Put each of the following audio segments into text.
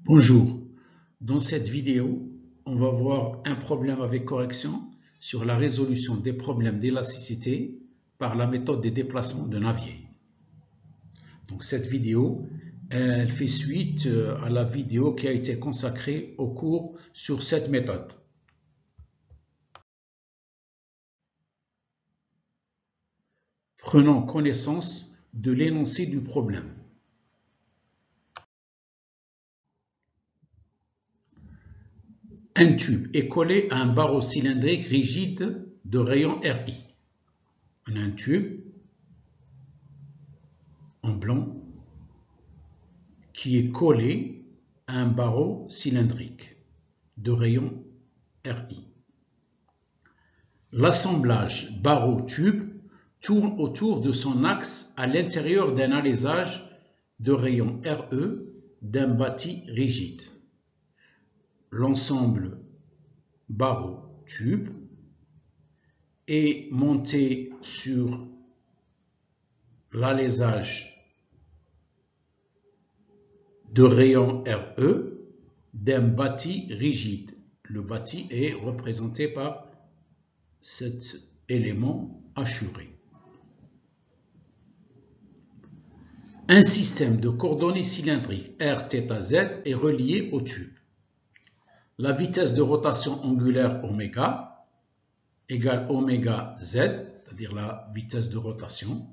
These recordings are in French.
Bonjour, dans cette vidéo, on va voir un problème avec correction sur la résolution des problèmes d'élasticité par la méthode des déplacements de Navier. Donc cette vidéo, elle fait suite à la vidéo qui a été consacrée au cours sur cette méthode. Prenons connaissance de l'énoncé du problème. Un tube est collé à un barreau cylindrique rigide de rayon RI. On a un tube en blanc qui est collé à un barreau cylindrique de rayon RI. L'assemblage barreau-tube tourne autour de son axe à l'intérieur d'un alésage de rayon RE d'un bâti rigide. L'ensemble barreau-tube est monté sur l'alésage de rayon RE d'un bâti rigide. Le bâti est représenté par cet élément hachuré. Un système de coordonnées cylindriques R, θ, Z est relié au tube. La vitesse de rotation angulaire oméga égale oméga Z, c'est-à-dire la vitesse de rotation,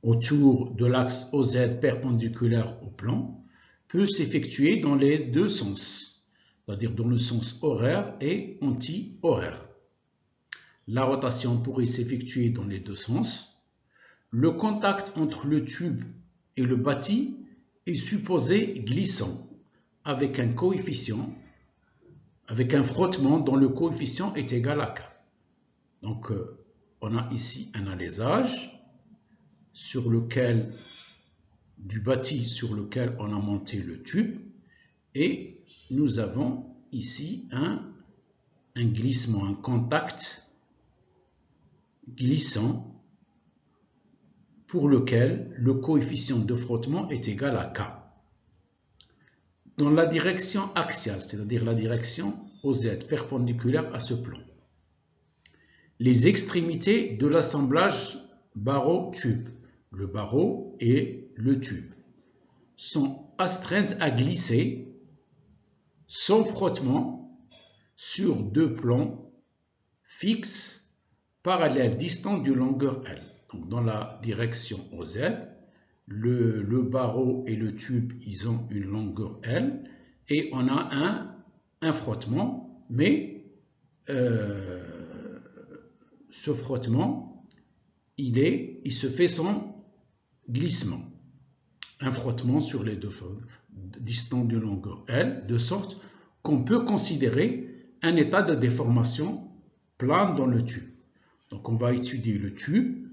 autour de l'axe OZ perpendiculaire au plan, peut s'effectuer dans les deux sens, c'est-à-dire dans le sens horaire et anti-horaire. La rotation pourrait s'effectuer dans les deux sens. Le contact entre le tube et le bâti est supposé glissant, avec un coefficient, avec un frottement dont le coefficient est égal à K. Donc, on a ici un alésage du bâti sur lequel on a monté le tube, et nous avons ici un glissement, un contact glissant pour lequel le coefficient de frottement est égal à K. Dans la direction axiale, c'est-à-dire la direction OZ perpendiculaire à ce plan. Les extrémités de l'assemblage barreau-tube, le barreau et le tube, sont astreintes à glisser sans frottement sur deux plans fixes, parallèles, distants d'une longueur L. Donc dans la direction OZ, le barreau et le tube, ils ont une longueur L, et on a un frottement, mais ce frottement, il se fait sans glissement. Un frottement sur les deux feux distants d'une longueur L, de sorte qu'on peut considérer un état de déformation plane dans le tube. Donc on va étudier le tube,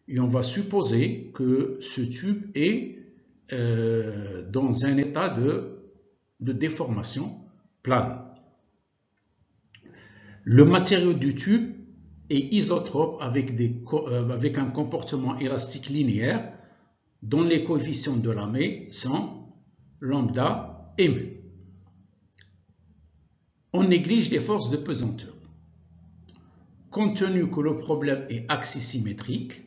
et on va supposer que ce tube est dans un état de déformation plane. Le matériau du tube est isotrope avec un comportement élastique linéaire dont les coefficients de Lamé sont lambda et mu. On néglige les forces de pesanteur. Compte tenu que le problème est axisymétrique,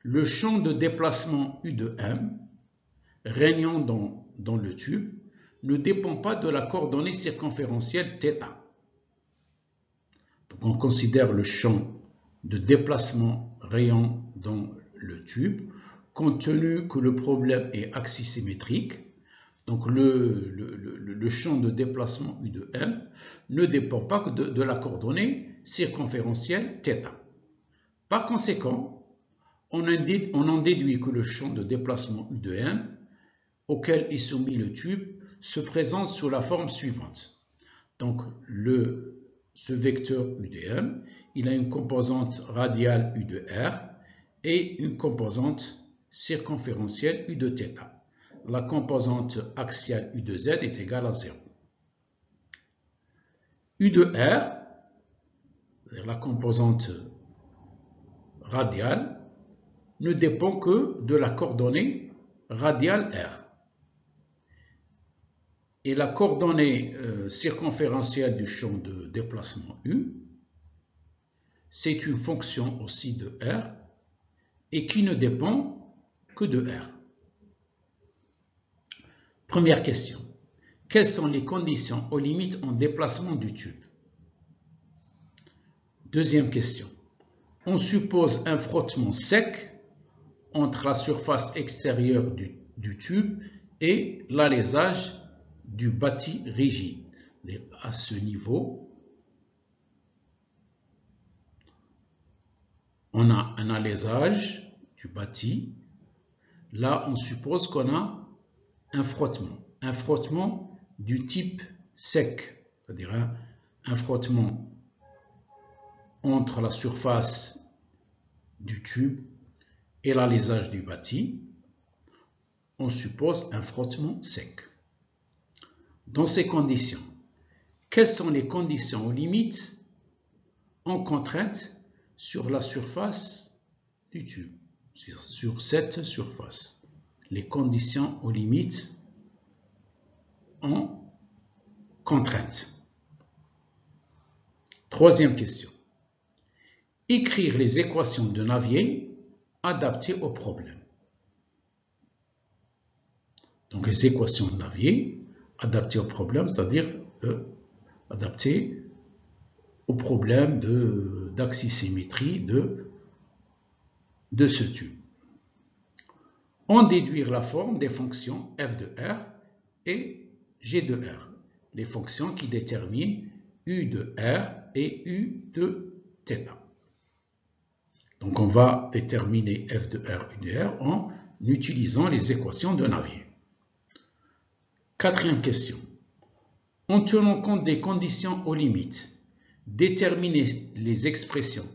le champ de déplacement U de M, régnant dans le tube, ne dépend pas de la coordonnée circonférentielle θ. Donc on considère le champ de déplacement rayant dans le tube, compte tenu que le problème est axisymétrique, donc le champ de déplacement U de M ne dépend pas de la coordonnée circonférentielle θ. Par conséquent, on en déduit que le champ de déplacement U de M, auquel est soumis le tube, se présente sous la forme suivante. Donc, ce vecteur U de M, il a une composante radiale U de R et une composante circonférentielle U de θ. La composante axiale U de Z est égale à 0. U de R, la composante radiale, ne dépend que de la coordonnée radiale R. et la coordonnée circonférentielle du champ de déplacement U, c'est une fonction aussi de R et qui ne dépend que de R. Première question. Quelles sont les conditions aux limites en déplacement du tube? Deuxième question. On suppose un frottement sec entre la surface extérieure du tube et l'alésage du bâti rigide. À ce niveau, on a un alésage du bâti. Là, on suppose qu'on a un frottement du type sec, c'est-à-dire un frottement entre la surface du tube et l'alésage du bâti. On suppose un frottement sec. Dans ces conditions, quelles sont les conditions aux limites en contrainte sur la surface du tube, sur cette surface? Les conditions aux limites en contrainte. Troisième question. Écrire les équations de Navier adaptées au problème. Donc les équations de Navier adaptées au problème, c'est-à-dire adaptées au problème d'axisymétrie de ce tube. En déduire la forme des fonctions f de R et g de R, les fonctions qui déterminent u de R et u de θ. Donc on va déterminer f de R et u de R en utilisant les équations de Navier. Quatrième question. En tenant compte des conditions aux limites, déterminer les expressions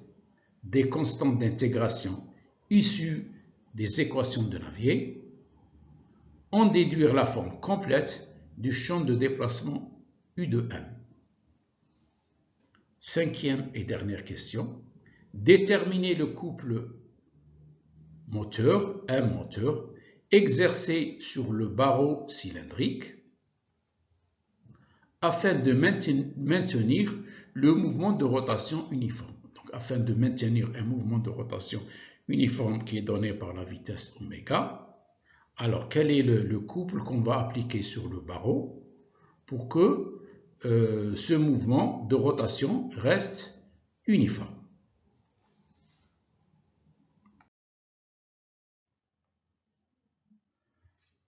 des constantes d'intégration issues des équations de Navier, en déduire la forme complète du champ de déplacement U de M. Cinquième et dernière question. Déterminer le couple moteur, M moteur, exercé sur le barreau cylindrique afin de maintenir le mouvement de rotation uniforme. Donc, afin de maintenir un mouvement de rotation uniforme qui est donné par la vitesse oméga, alors quel est le couple qu'on va appliquer sur le barreau pour que ce mouvement de rotation reste uniforme?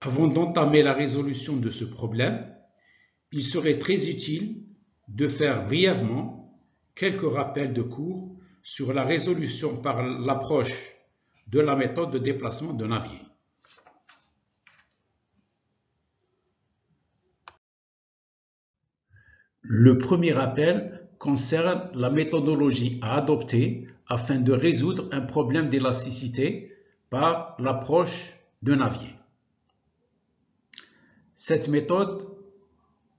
Avant d'entamer la résolution de ce problème, il serait très utile de faire brièvement quelques rappels de cours sur la résolution par l'approche de la méthode de déplacement de Navier. Le premier rappel concerne la méthodologie à adopter afin de résoudre un problème d'élasticité par l'approche de Navier. Cette méthode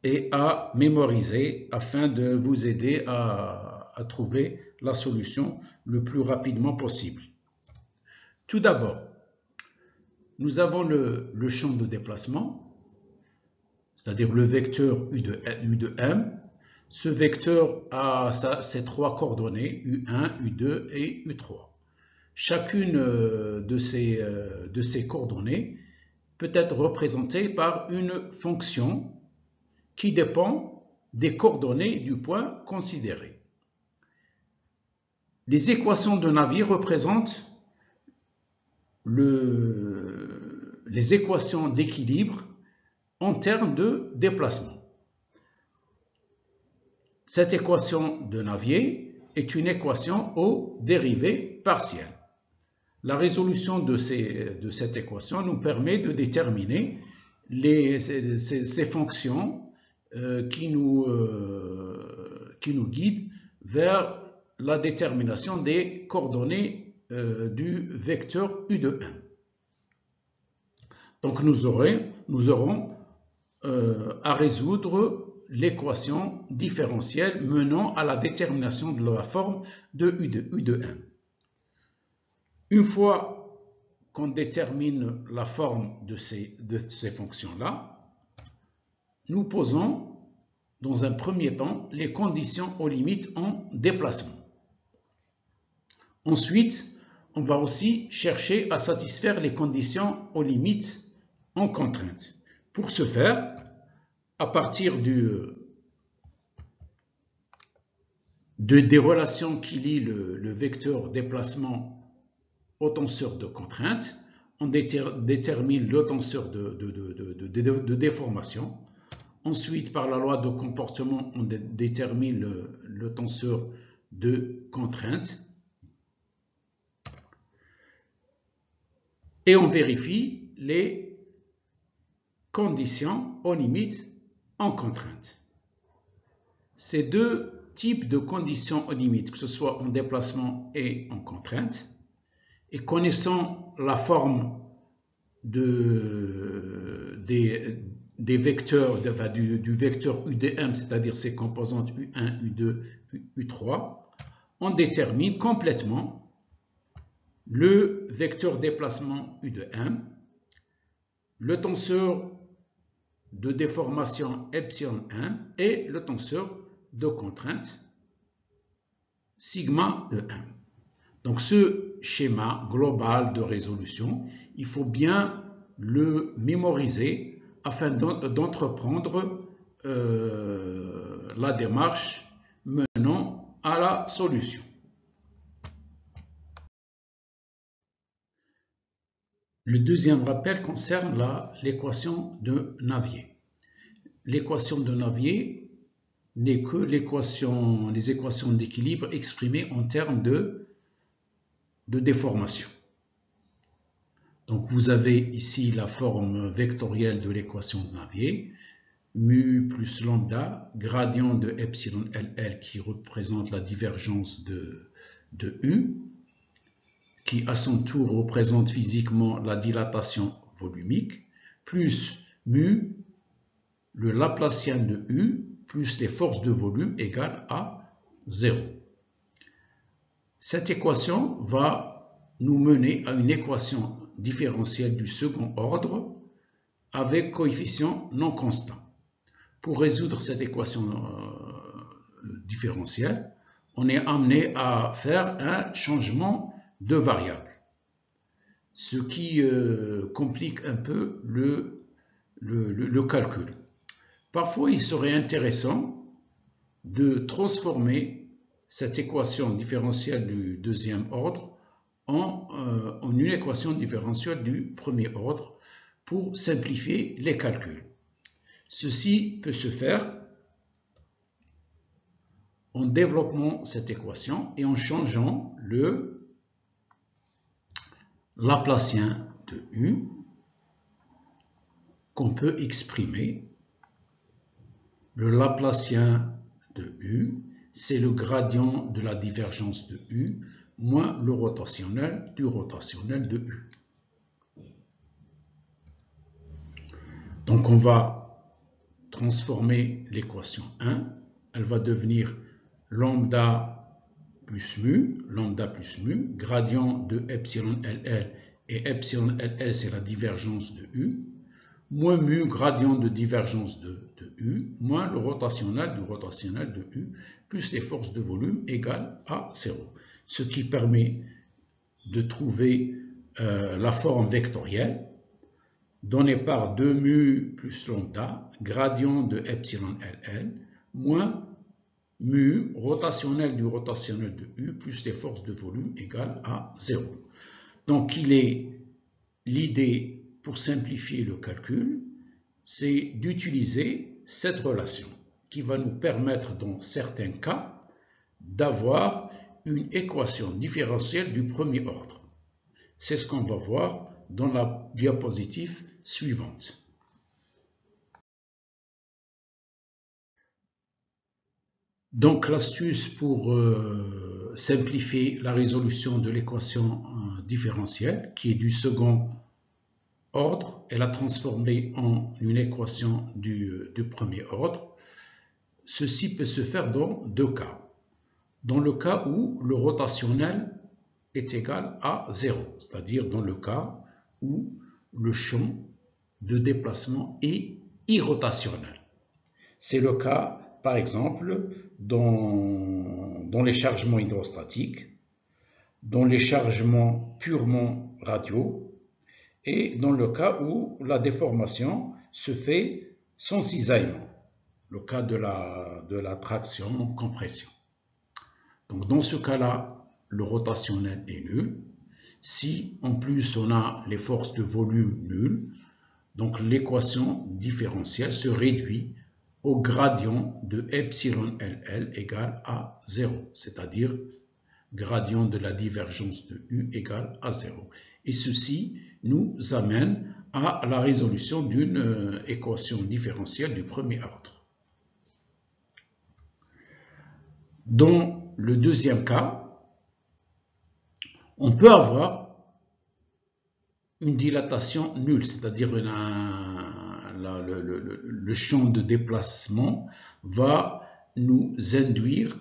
est à mémoriser afin de vous aider à trouver la solution le plus rapidement possible. Tout d'abord, nous avons le champ de déplacement, c'est-à-dire le vecteur U de M. Ce vecteur a ses trois coordonnées, U1, U2 et U3. Chacune de ces coordonnées peut être représentée par une fonction qui dépend des coordonnées du point considéré. Les équations de Navier représentent les équations d'équilibre en termes de déplacement. Cette équation de Navier est une équation aux dérivées partielles. La résolution de cette équation nous permet de déterminer ces fonctions qui nous guident vers la détermination des coordonnées du vecteur U de M. Donc nous aurons à résoudre l'équation différentielle menant à la détermination de la forme de U de M. Une fois qu'on détermine la forme de ces fonctions-là, nous posons dans un premier temps les conditions aux limites en déplacement. Ensuite, on va aussi chercher à satisfaire les conditions aux limites en contrainte. Pour ce faire, à partir des relations qui lient le vecteur déplacement au tenseur de contrainte, on détermine le tenseur de déformation. Ensuite, par la loi de comportement, on détermine le tenseur de contrainte. Et on vérifie les conditions aux limites en contrainte. Ces deux types de conditions aux limites, que ce soit en déplacement et en contrainte, et connaissant la forme des vecteurs, du vecteur U de M, c'est-à-dire ses composantes U1, U2, U3, on détermine complètement le vecteur déplacement U de M, le tenseur de déformation epsilon M et le tenseur de contrainte sigma de M. Donc ce schéma global de résolution, il faut bien le mémoriser afin d'entreprendre la démarche menant à la solution. Le deuxième rappel concerne l'équation de Navier. L'équation de Navier n'est que les équations d'équilibre exprimées en termes de déformation. Donc vous avez ici la forme vectorielle de l'équation de Navier, mu plus lambda, gradient de epsilon LL qui représente la divergence de U, qui à son tour représente physiquement la dilatation volumique, plus mu, le Laplacien de U, plus les forces de volume égale à 0. Cette équation va nous mener à une équation différentielle du second ordre avec coefficient non constant. Pour résoudre cette équation différentielle, on est amené à faire un changement de variable, ce qui complique un peu le calcul. Parfois, il serait intéressant de transformer cette équation différentielle du deuxième ordre en une équation différentielle du premier ordre pour simplifier les calculs. Ceci peut se faire en développant cette équation et en changeant le Laplacien de U qu'on peut exprimer. Le Laplacien de U, c'est le gradient de la divergence de U moins le rotationnel du rotationnel de U. Donc on va transformer l'équation 1. Elle va devenir lambda plus mu, gradient de epsilon LL, et epsilon LL c'est la divergence de U, moins mu, gradient de divergence de U, moins le rotationnel du rotationnel de U, plus les forces de volume égale à 0. Ce qui permet de trouver la forme vectorielle donnée par 2 mu plus lambda, gradient de epsilon LL, moins mu rotationnel du rotationnel de U plus les forces de volume égale à 0. Donc l'idée pour simplifier le calcul, c'est d'utiliser cette relation qui va nous permettre dans certains cas d'avoir une équation différentielle du premier ordre. C'est ce qu'on va voir dans la diapositive suivante. Donc l'astuce pour simplifier la résolution de l'équation différentielle, qui est du second ordre, et la transformer en une équation du premier ordre, ceci peut se faire dans deux cas. Dans le cas où le rotationnel est égal à 0, c'est-à-dire dans le cas où le champ de déplacement est irrotationnel. C'est le cas, par exemple, dans les chargements hydrostatiques, dans les chargements purement radio, et dans le cas où la déformation se fait sans cisaillement, le cas de la traction-compression. Donc dans ce cas-là, le rotationnel est nul. Si en plus on a les forces de volume nulles, donc l'équation différentielle se réduit au gradient de epsilon LL égale à 0, c'est-à-dire gradient de la divergence de U égale à 0. Et ceci nous amène à la résolution d'une équation différentielle du premier ordre. Dans le deuxième cas, on peut avoir une dilatation nulle, c'est-à-dire le champ de déplacement va nous induire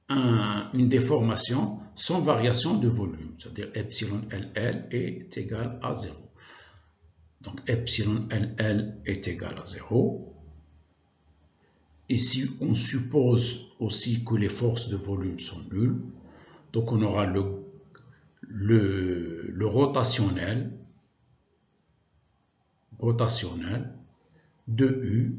une déformation sans variation de volume, c'est-à-dire epsilon LL est égal à 0. Donc epsilon LL est égal à 0. Et si on suppose aussi que les forces de volume sont nulles, donc on aura le rotationnel de U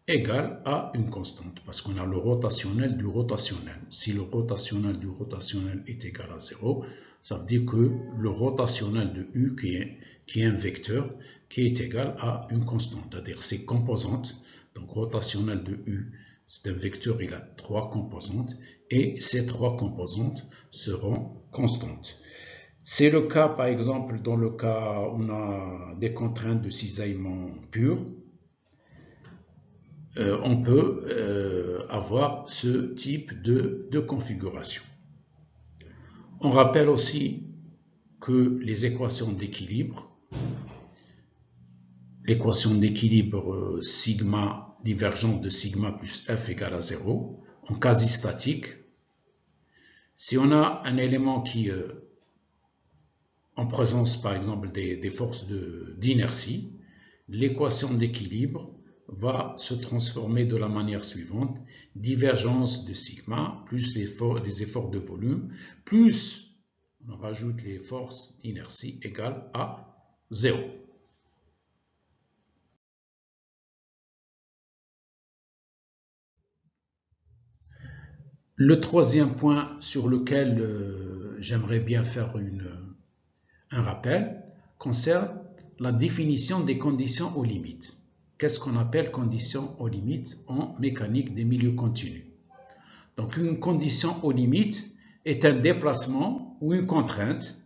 égale à une constante, parce qu'on a le rotationnel du rotationnel. Si le rotationnel du rotationnel est égal à 0, ça veut dire que le rotationnel de U, qui est un vecteur, qui est égal à une constante, c'est-à-dire ses composantes. Donc rotationnel de U, c'est un vecteur, il a 3 composantes, et ces 3 composantes seront constantes. C'est le cas, par exemple, dans le cas où on a des contraintes de cisaillement pur, on peut avoir ce type de configuration. On rappelle aussi que les équations d'équilibre, l'équation d'équilibre sigma, divergence de sigma plus F égale à 0, en quasi-statique, si on a un élément qui en présence par exemple des forces d'inertie, l'équation d'équilibre va se transformer de la manière suivante: divergence de sigma plus les efforts de volume plus on rajoute les forces d'inertie égale à 0. Le troisième point sur lequel j'aimerais bien faire un rappel concerne la définition des conditions aux limites. Qu'est-ce qu'on appelle conditions aux limites en mécanique des milieux continus? Donc une condition aux limites est un déplacement ou une contrainte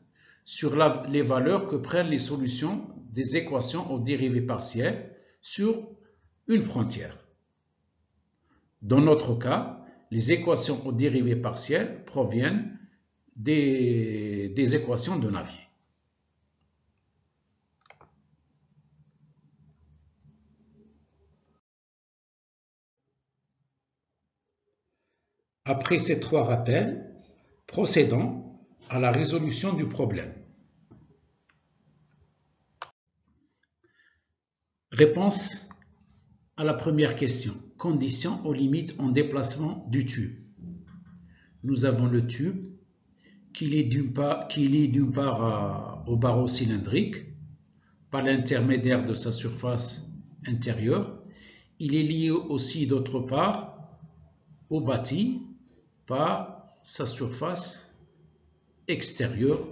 sur les valeurs que prennent les solutions des équations aux dérivées partielles sur une frontière. Dans notre cas, les équations aux dérivées partielles proviennent des équations de Navier. Après ces 3 rappels, procédons à la résolution du problème. Réponse à la première question. Conditions aux limites en déplacement du tube. Nous avons le tube qui lie d'une part au barreau cylindrique par l'intermédiaire de sa surface intérieure. Il est lié aussi d'autre part au bâti par sa surface extérieure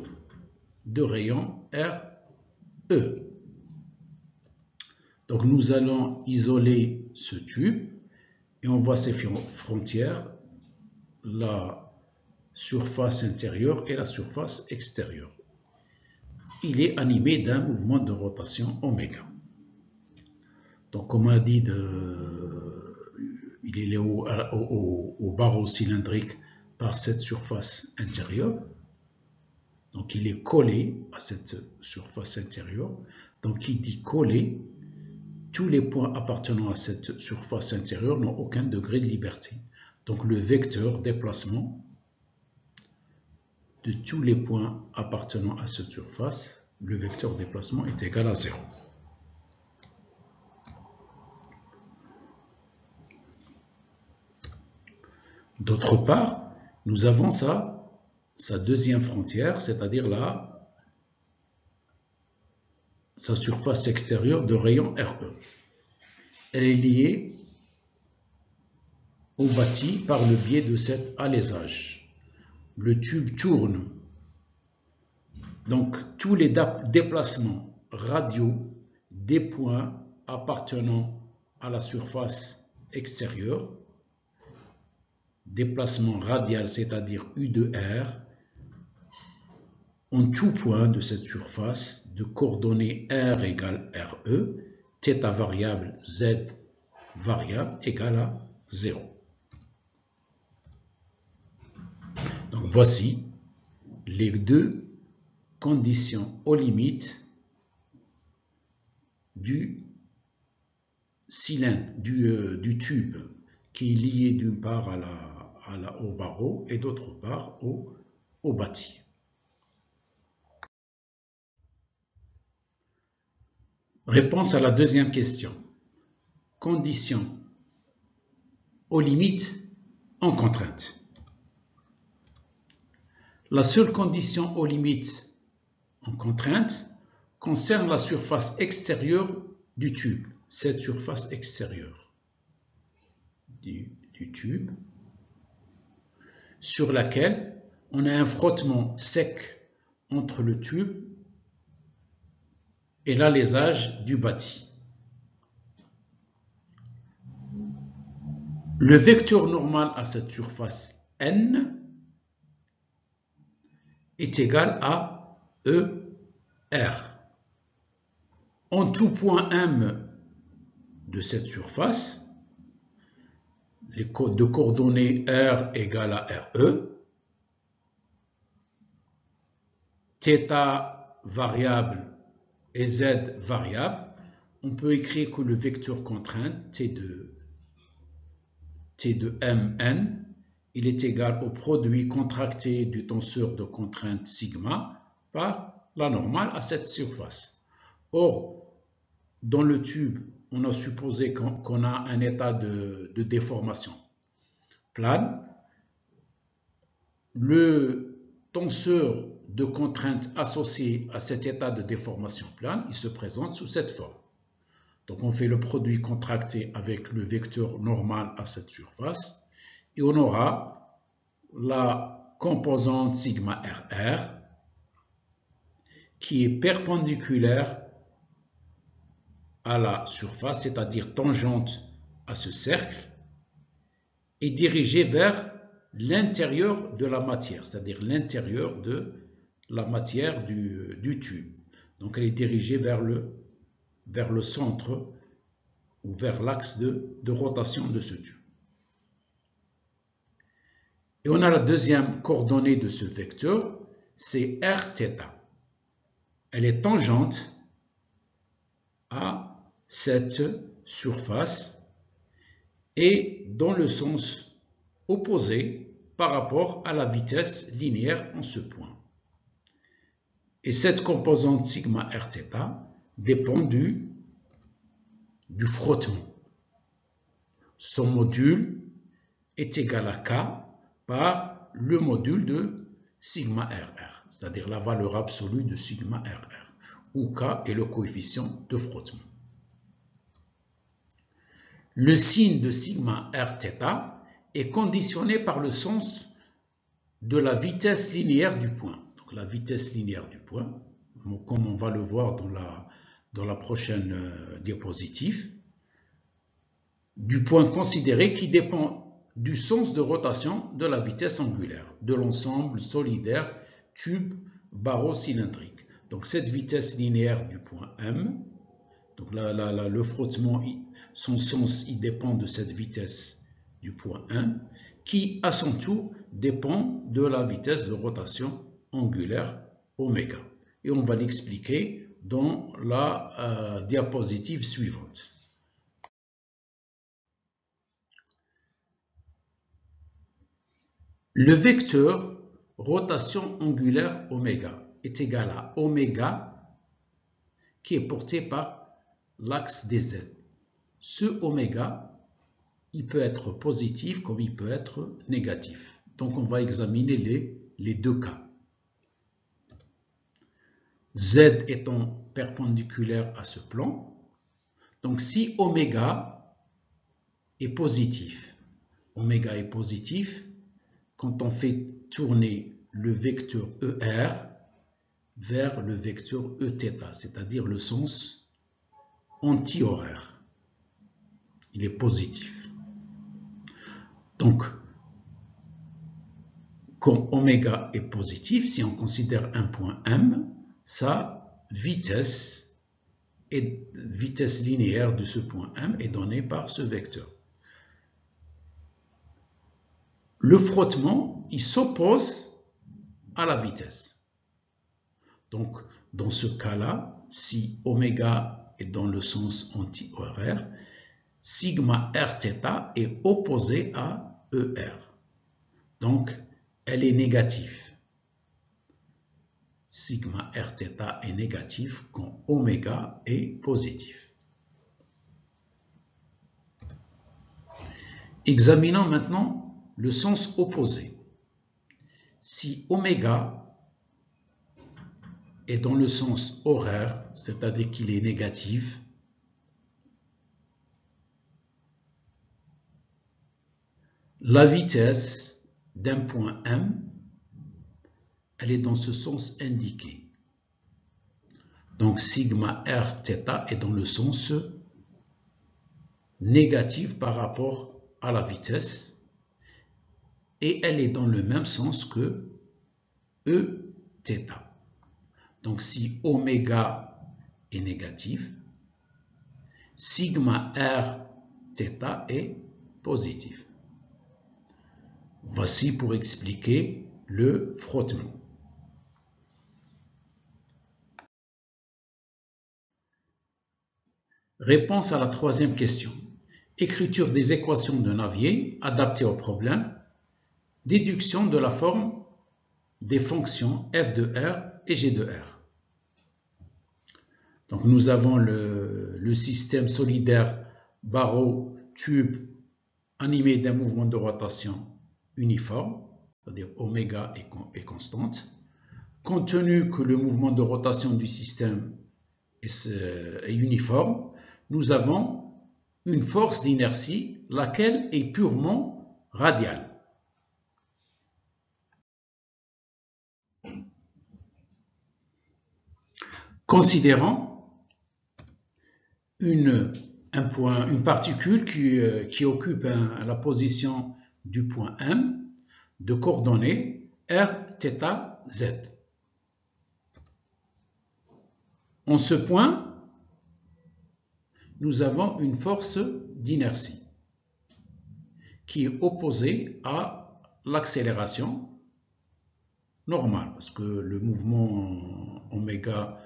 de rayon RE. Donc nous allons isoler ce tube et on voit ses frontières, la surface intérieure et la surface extérieure. Il est animé d'un mouvement de rotation oméga. Donc comme on a dit, il est lié au barreau cylindrique par cette surface intérieure. Donc il est collé à cette surface intérieure. Donc qui dit collé, tous les points appartenant à cette surface intérieure n'ont aucun degré de liberté. Donc le vecteur déplacement de tous les points appartenant à cette surface, le vecteur déplacement est égal à 0. D'autre part, nous avons sa deuxième frontière, c'est-à-dire sa surface extérieure de rayon RE. Elle est liée au bâti par le biais de cet alésage. Le tube tourne. Donc, tous les déplacements radiaux des points appartenant à la surface extérieure, déplacement radial, c'est-à-dire U de R, en tout point de cette surface de coordonnées R égale RE, θ variable, Z variable égale à 0. Donc voici les deux conditions aux limites du cylindre, du tube, qui est lié d'une part au barreau et d'autre part au bâti. Réponse à la deuxième question. Conditions aux limites en contrainte. La seule condition aux limites en contrainte concerne la surface extérieure du tube, cette surface extérieure du tube, sur laquelle on a un frottement sec entre le tube et l'alésage du bâti. Le vecteur normal à cette surface N est égal à ER. En tout point M de cette surface, de coordonnées R égale à RE, θ variable et Z variable, on peut écrire que le vecteur contrainte T de Mn, il est égal au produit contracté du tenseur de contrainte sigma par la normale à cette surface. Or, dans le tube, on a supposé qu'on a un état de déformation plane. Le tenseur de contrainte associé à cet état de déformation plane, il se présente sous cette forme. Donc on fait le produit contracté avec le vecteur normal à cette surface et on aura la composante sigma RR qui est perpendiculaire à la surface, c'est-à-dire tangente à ce cercle, et dirigée vers l'intérieur de la matière, c'est-à-dire l'intérieur de la matière du tube. Donc elle est dirigée vers le centre ou vers l'axe de rotation de ce tube. Et on a la deuxième coordonnée de ce vecteur, c'est Rθ. Elle est tangente à cette surface et dans le sens opposé par rapport à la vitesse linéaire en ce point. Et cette composante sigma Rθ dépend du frottement. Son module est égal à K par le module de sigma RR, c'est-à-dire la valeur absolue de sigma RR, où K est le coefficient de frottement. Le signe de sigma Rθ est conditionné par le sens de la vitesse linéaire du point. Donc la vitesse linéaire du point, comme on va le voir dans la prochaine diapositive, du point considéré qui dépend du sens de rotation de la vitesse angulaire de l'ensemble solidaire tube barreau cylindrique. Donc cette vitesse linéaire du point M, donc le frottement, son sens il dépend de cette vitesse du point M, qui à son tour dépend de la vitesse de rotation angulaire oméga. Et on va l'expliquer dans la diapositive suivante. Le vecteur rotation angulaire oméga est égal à oméga qui est porté par l'axe des Z. Ce oméga il peut être positif comme il peut être négatif. Donc on va examiner les deux cas. Z étant perpendiculaire à ce plan, donc si oméga est positif, quand on fait tourner le vecteur ER vers le vecteur Eθ, c'est-à-dire le sens anti-horaire. Il est positif. Donc, comme oméga est positif, si on considère un point M, sa vitesse linéaire de ce point M est donnée par ce vecteur. Le frottement, il s'oppose à la vitesse. Donc, dans ce cas-là, si oméga est dans le sens anti-horaire, sigma Rθ est opposé à ER. Donc, elle est négative. Sigma Rθ est négatif quand oméga est positif. Examinons maintenant le sens opposé. Si oméga est dans le sens horaire, c'est-à-dire qu'il est négatif, la vitesse d'un point M, elle est dans ce sens indiqué. Donc sigma Rθ est dans le sens négatif par rapport à la vitesse et elle est dans le même sens que Eθ. Donc si oméga est négatif, sigma Rθ est positif. Voici pour expliquer le frottement. Réponse à la troisième question. Écriture des équations de Navier adaptées au problème. Déduction de la forme des fonctions f de r et g de r. Donc nous avons le système solidaire barreau-tube animé d'un mouvement de rotation uniforme, c'est-à-dire oméga est constante. Compte tenu que le mouvement de rotation du système est uniforme, nous avons une force d'inertie, laquelle est purement radiale. Considérons une particule qui occupe la position du point M de coordonnées R, θ, Z. En ce point, nous avons une force d'inertie qui est opposée à l'accélération normale, parce que le mouvement oméga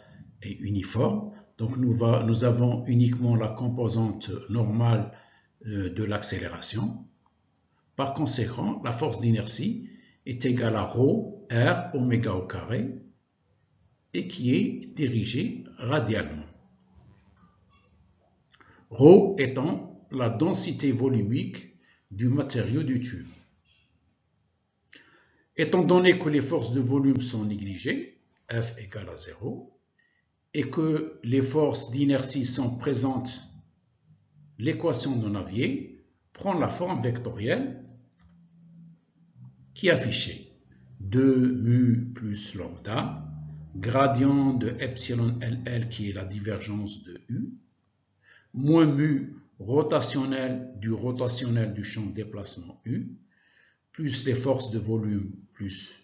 est uniforme. Donc nous avons uniquement la composante normale de l'accélération. Par conséquent, la force d'inertie est égale à ρ R oméga au carré et qui est dirigée radialement. Ρ étant la densité volumique du matériau du tube. Étant donné que les forces de volume sont négligées, F égale à 0, et que les forces d'inertie sont présentes, l'équation de Navier prend la forme vectorielle qui est affichée. 2 mu plus lambda, gradient de epsilon LL qui est la divergence de U, moins mu rotationnel du champ de déplacement U, plus les forces de volume plus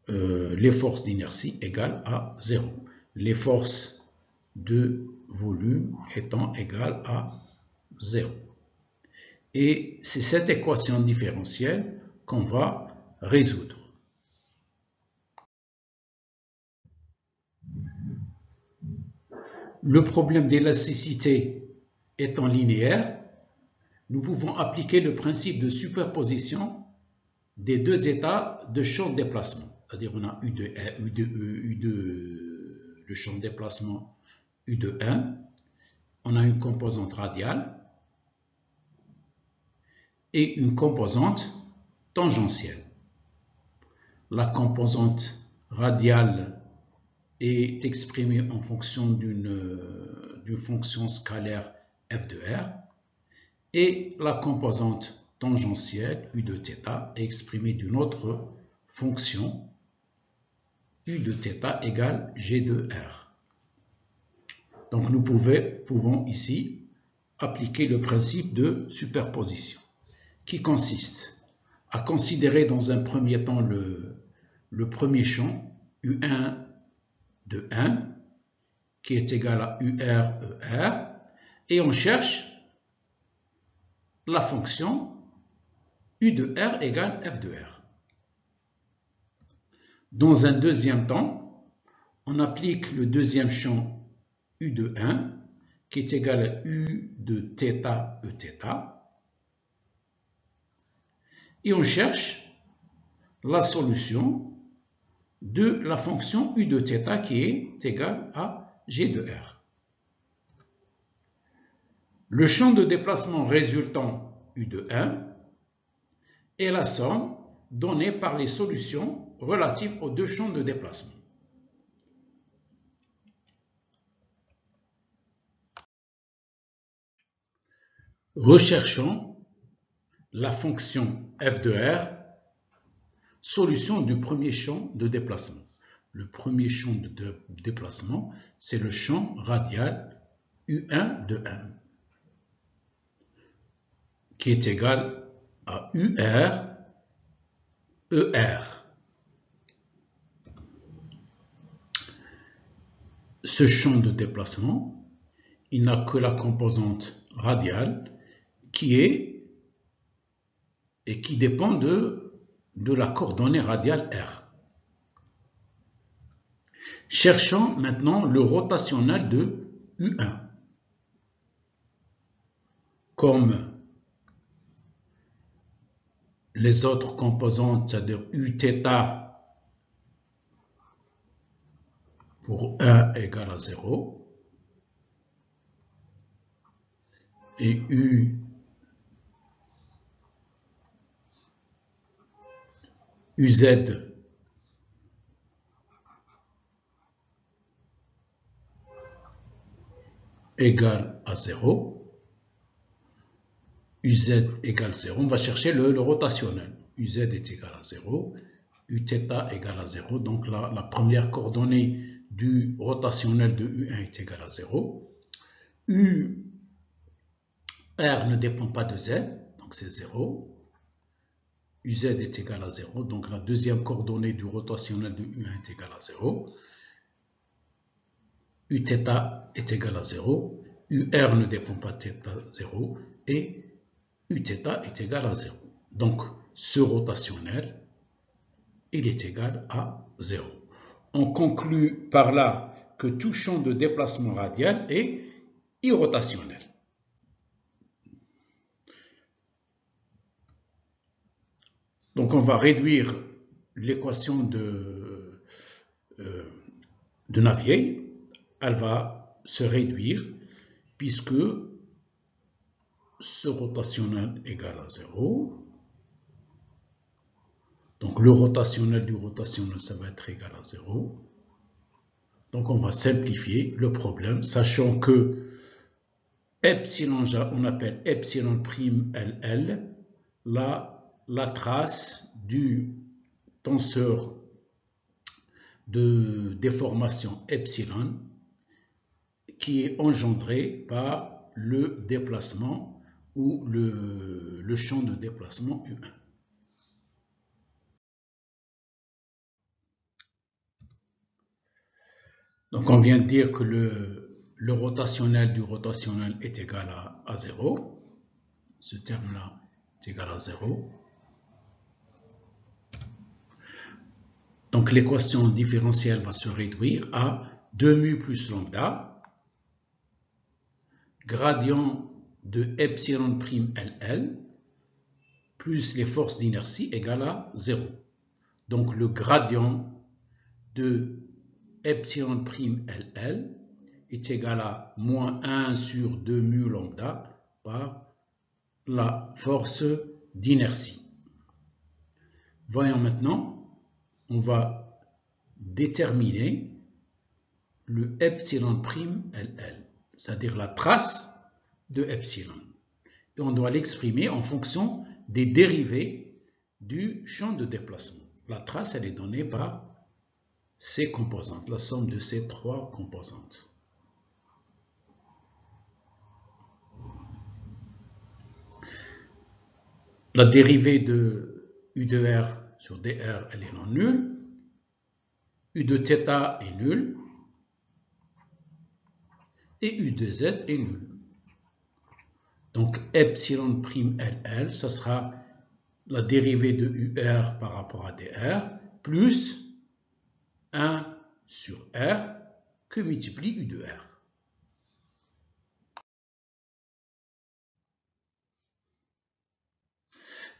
les forces d'inertie égales à 0. Les forces de volume étant égales à 0. Et c'est cette équation différentielle qu'on va résoudre. Le problème d'élasticité étant linéaire, nous pouvons appliquer le principe de superposition des deux états de champ de déplacement. C'est-à-dire on a U de le champ de déplacement U de 1, on a une composante radiale, et une composante tangentielle. La composante radiale est exprimée en fonction d'une fonction scalaire f de r, et la composante tangentielle u de θ est exprimée d'une autre fonction u de θ égale g de r. Donc nous pouvons ici appliquer le principe de superposition, qui consiste à considérer dans un premier temps le premier champ U1 de 1 qui est égal à UR ER, et on cherche la fonction U de R égale F de R. Dans un deuxième temps, on applique le deuxième champ U de 1 qui est égal à U de θ Eθ, et on cherche la solution de la fonction U de θ qui est égale à G de R. Le champ de déplacement résultant U de 1 est la somme donnée par les solutions relatives aux deux champs de déplacement. Recherchons la fonction f de r, solution du premier champ de déplacement. Le premier champ de déplacement, c'est le champ radial U1 de 1, qui est égal à UR ER. Ce champ de déplacement, il n'a que la composante radiale qui dépend de la coordonnée radiale R. Cherchons maintenant le rotationnel de U1. Comme les autres composantes, c'est-à-dire Uθ pour 1 égale à 0, et UZ égale à 0, UZ égale 0, on va chercher le rotationnel. UZ est égal à 0, Uθ égale à 0, donc la première coordonnée du rotationnel de U1 est égale à 0. UR ne dépend pas de Z, donc c'est 0. UZ est égal à 0, donc la deuxième coordonnée du rotationnel de U1 est égale à 0. Uθ est égal à 0, UR ne dépend pas de 0, et Uθ est égal à 0. Donc, ce rotationnel, il est égal à 0. On conclut par là que tout champ de déplacement radial est irrotationnel. Donc, on va réduire l'équation de Navier. Elle va se réduire puisque ce rotationnel égale à 0. Donc, le rotationnel du rotationnel, ça va être égal à 0. Donc, on va simplifier le problème, sachant que epsilon, on appelle epsilon prime LL, la trace du tenseur de déformation epsilon qui est engendré par le déplacement ou le champ de déplacement U1. Donc on vient de dire que le rotationnel du rotationnel est égal à 0. Ce terme-là est égal à 0. Donc l'équation différentielle va se réduire à 2 mu plus lambda, gradient de epsilon prime LL, plus les forces d'inertie égale à 0. Donc le gradient de epsilon prime LL est égal à moins 1 sur 2 mu lambda par la force d'inertie. Voyons maintenant, on va déterminer le epsilon prime LL, c'est-à-dire la trace de epsilon. Et on doit l'exprimer en fonction des dérivés du champ de déplacement. La trace, elle est donnée par ces composantes, la somme de ces trois composantes. La dérivée de U de R sur dr, elle est non nulle. U de θ est nul. Et U de Z est nul. Donc, epsilon prime LL, ça sera la dérivée de UR par rapport à dr, plus 1 sur R que multiplie U de R.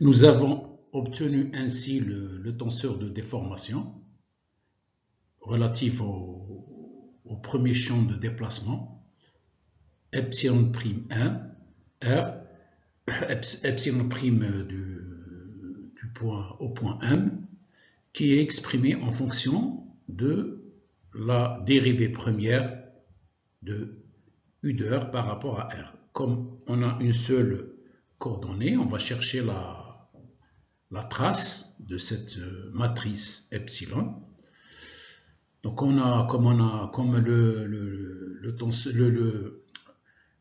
Nous avons obtenu ainsi le tenseur de déformation relatif au premier champ de déplacement, epsilon prime 1, R, epsilon prime du point au point M, qui est exprimé en fonction de la dérivée première de U de R par rapport à R. Comme on a une seule coordonnée, on va chercher la trace de cette matrice epsilon. Donc comme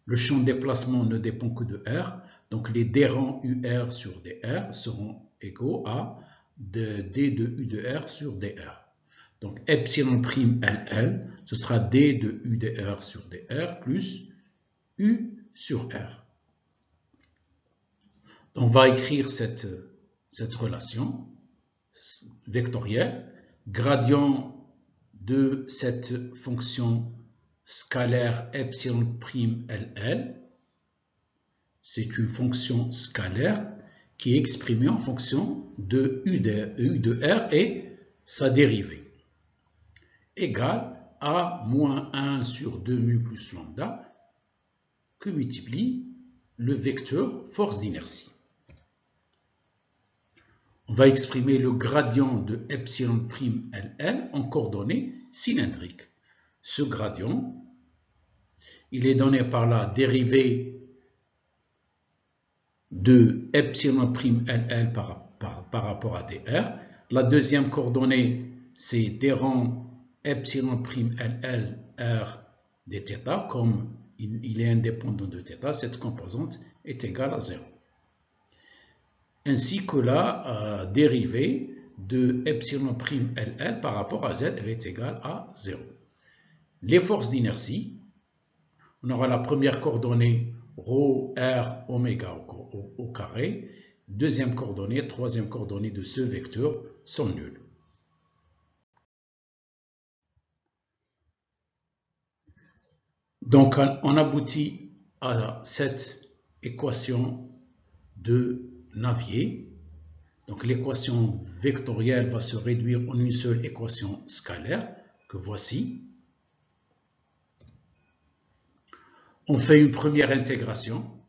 le champ de déplacement ne dépend que de R, donc les d rang UR sur dr seront égaux à d de U de R sur dr. Donc epsilon prime LL, ce sera d de U de R sur dr plus U sur R. On va écrire cette relation vectorielle, gradient de cette fonction scalaire epsilon prime LL, c'est une fonction scalaire qui est exprimée en fonction de U de R et sa dérivée, égale à moins 1 sur 2 mu plus lambda que multiplie le vecteur force d'inertie. On va exprimer le gradient de epsilon prime LL en coordonnées cylindriques. Ce gradient, il est donné par la dérivée de epsilon prime LL par rapport à dr. La deuxième coordonnée, c'est d rang epsilon prime LL R dθ. Comme il est indépendant de θ, cette composante est égale à 0. Ainsi que la dérivée de epsilon prime LL par rapport à Z, elle est égale à 0. Les forces d'inertie, on aura la première coordonnée ρ, R, oméga au carré. Deuxième coordonnée, troisième coordonnée de ce vecteur sont nulles. Donc, on aboutit à cette équation de Navier. Donc, l'équation vectorielle va se réduire en une seule équation scalaire que voici. On fait une première intégration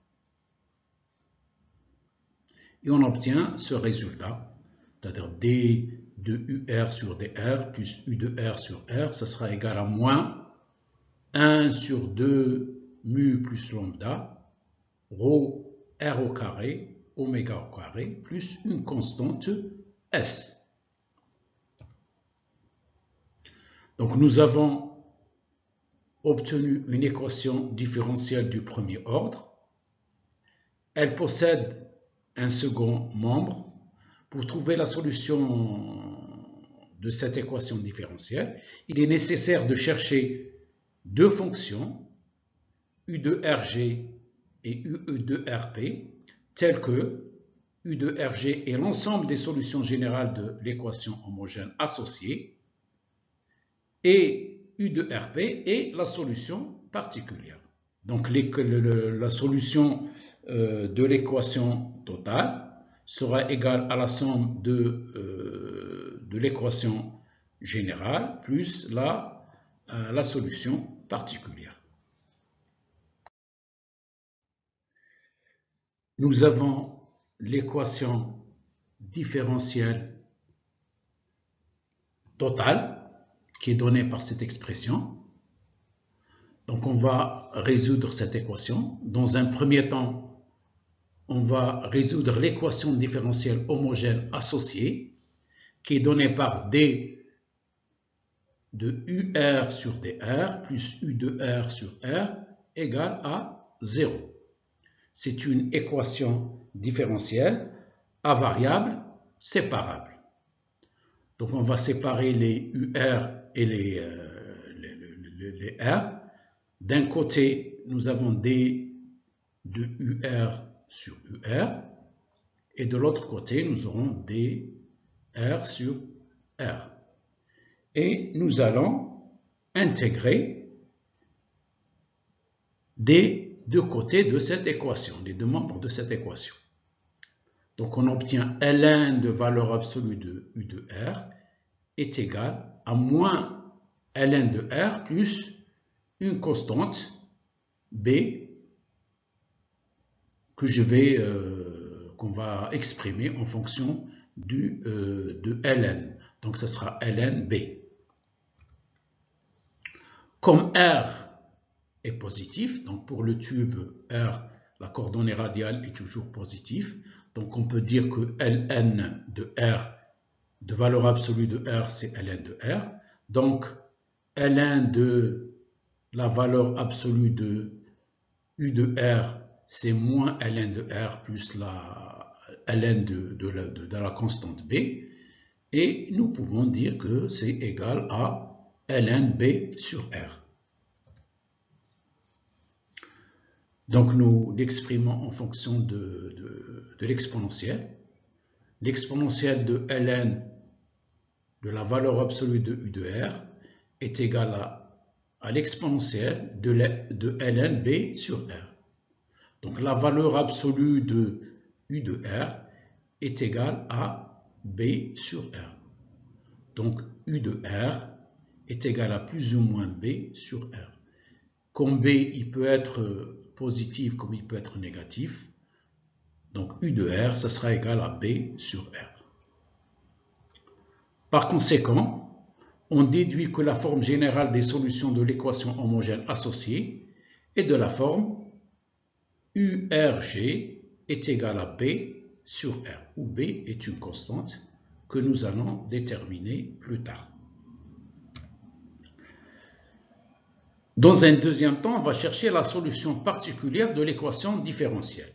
et on obtient ce résultat, c'est-à-dire d de UR sur dr plus U de R sur R, ça sera égal à moins 1 sur 2 mu plus lambda, ρ R au carré, oméga au carré, plus une constante S. Donc nous avons obtenu une équation différentielle du premier ordre. Elle possède un second membre. Pour trouver la solution de cette équation différentielle, il est nécessaire de chercher deux fonctions, U de RG et U de RP, telles que U de RG est l'ensemble des solutions générales de l'équation homogène associée et U de RP est la solution particulière. Donc la solution de l'équation totale sera égale à la somme de l'équation générale plus la solution particulière. Nous avons l'équation différentielle totale qui est donnée par cette expression. Donc on va résoudre cette équation. Dans un premier temps, on va résoudre l'équation différentielle homogène associée qui est donnée par d de UR sur dr plus U de R sur R égale à 0. C'est une équation différentielle à variables séparables. Donc on va séparer les UR et les R. D'un côté, nous avons D de UR sur UR et de l'autre côté, nous aurons D R sur R. Et nous allons intégrer des deux côtés de cette équation, les deux membres de cette équation. Donc on obtient ln de valeur absolue de U de R est égal à moins ln de R plus une constante B que qu'on va exprimer en fonction de ln. Donc ce sera ln B. Comme R est positif, donc pour le tube R, la coordonnée radiale est toujours positive, donc on peut dire que ln de R, de valeur absolue de R, c'est ln de R. Donc ln de la valeur absolue de U de R, c'est moins ln de R plus la ln de la constante B. Et nous pouvons dire que c'est égal à ln B sur R. Donc nous l'exprimons en fonction de l'exponentielle. L'exponentielle de ln de la valeur absolue de U de R est égale à l'exponentielle de ln B sur R. Donc la valeur absolue de U de R est égale à B sur R. Donc U de R est égal à plus ou moins B sur R. Comme B, il peut être positif comme il peut être négatif. Donc U de R, ça sera égal à B sur R. Par conséquent, on déduit que la forme générale des solutions de l'équation homogène associée est de la forme URG est égal à B sur R, où B est une constante que nous allons déterminer plus tard. Dans un deuxième temps, on va chercher la solution particulière de l'équation différentielle.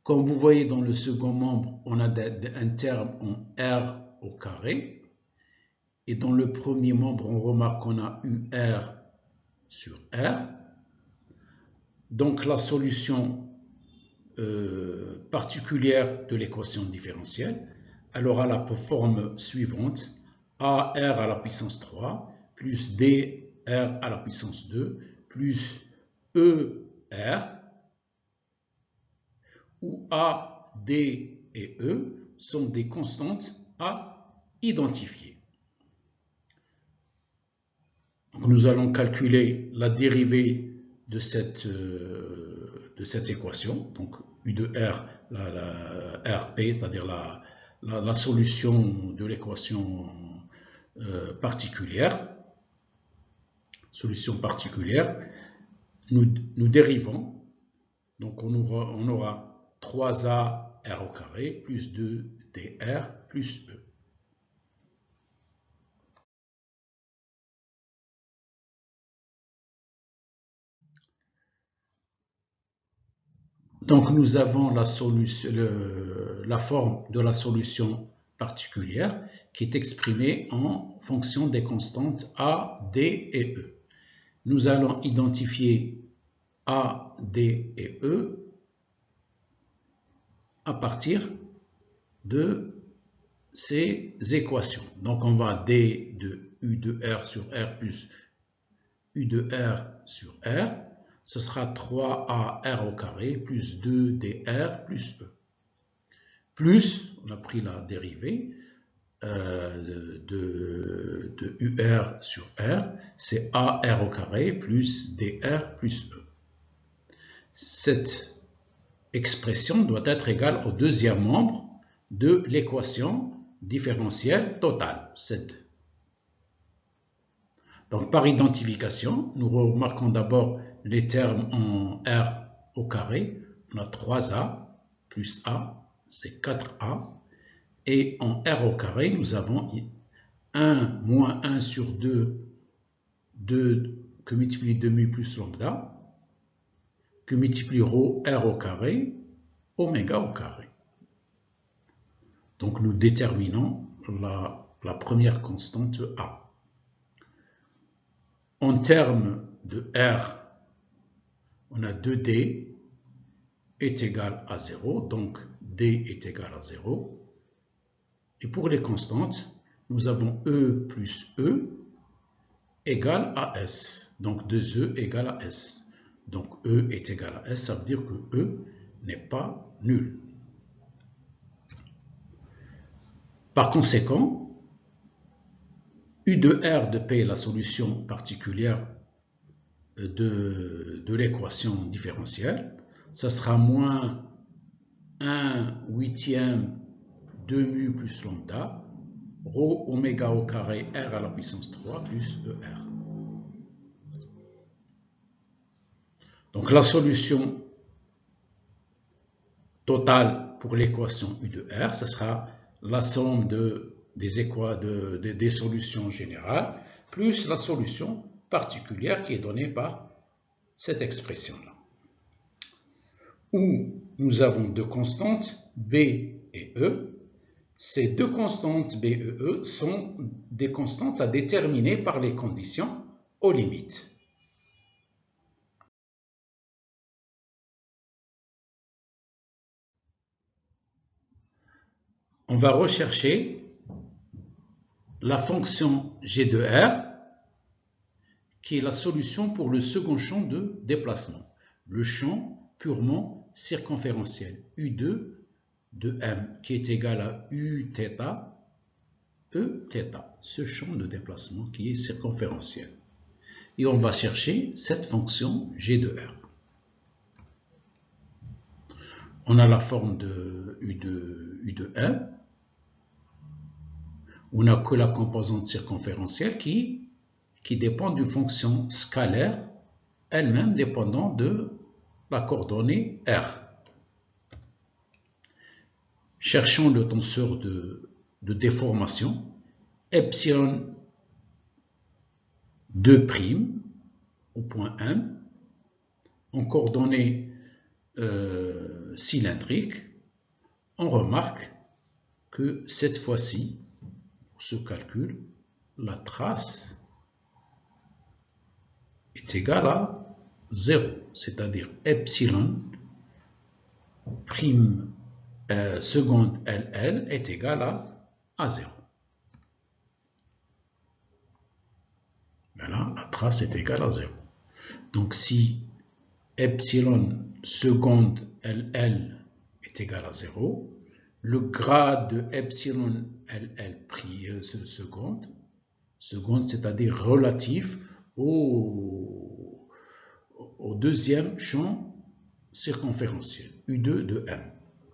Comme vous voyez dans le second membre, on a un terme en R au carré. Et dans le premier membre, on remarque qu'on a UR sur R. Donc la solution particulière de l'équation différentielle, elle aura la forme suivante. AR à la puissance 3 plus DR à la puissance 2 plus ER, où A, D et E sont des constantes à identifier. Donc nous allons calculer la dérivée de cette équation, donc U de R, la RP, c'est-à-dire la solution de l'équation particulière. Solution particulière, nous dérivons, donc on aura 3A R au carré plus 2DR plus E. Donc nous avons la forme de la solution particulière qui est exprimée en fonction des constantes A, D et E. Nous allons identifier A, D et E à partir de ces équations. Donc on va D de U de R sur R plus U de R sur R. Ce sera 3A R au carré plus 2DR plus E. Plus, on a pris la dérivée de UR sur R, c'est AR au carré plus DR plus E. Cette expression doit être égale au deuxième membre de l'équation différentielle totale, Z. Donc, par identification, nous remarquons d'abord les termes en R au carré. On a 3A plus A, c'est 4A. Et en R au carré, nous avons 1 moins 1 sur 2, 2 que multiplie demi plus lambda, que multiplie rho R au carré, oméga au carré. Donc, nous déterminons la première constante A. En termes de R, on a 2D est égal à 0, donc D est égal à 0. Et pour les constantes, nous avons E plus E égale à S. Donc 2E égale à S. Donc E est égal à S, ça veut dire que E n'est pas nul. Par conséquent, U de R de P est la solution particulière de l'équation différentielle. Ça sera moins 1/8 de mu plus lambda, rho oméga au carré R à la puissance 3 plus ER. Donc la solution totale pour l'équation U de R, ce sera la somme des solutions générales plus la solution particulière qui est donnée par cette expression-là. Où nous avons deux constantes, B et E. Ces deux constantes B et E sont des constantes à déterminer par les conditions aux limites. On va rechercher la fonction G de R, qui est la solution pour le second champ de déplacement, le champ purement circonférentiel, U2 de M, qui est égal à U θ, E θ, ce champ de déplacement qui est circonférentiel. Et on va chercher cette fonction G de R. On a la forme de U de M. On n'a que la composante circonférentielle qui dépend d'une fonction scalaire, elle-même dépendant de la coordonnée R. Cherchons le tenseur de déformation, epsilon 2' au point M, en coordonnées cylindriques. On remarque que cette fois-ci, pour ce calcul, la trace est égale à 0, c'est-à-dire epsilon prime seconde LL est égale à 0. Voilà, la trace est égale à 0. Donc si epsilon seconde LL est égal à 0, le grade de epsilon LL seconde, c'est-à-dire relatif au deuxième champ circonférentiel, U2 de M,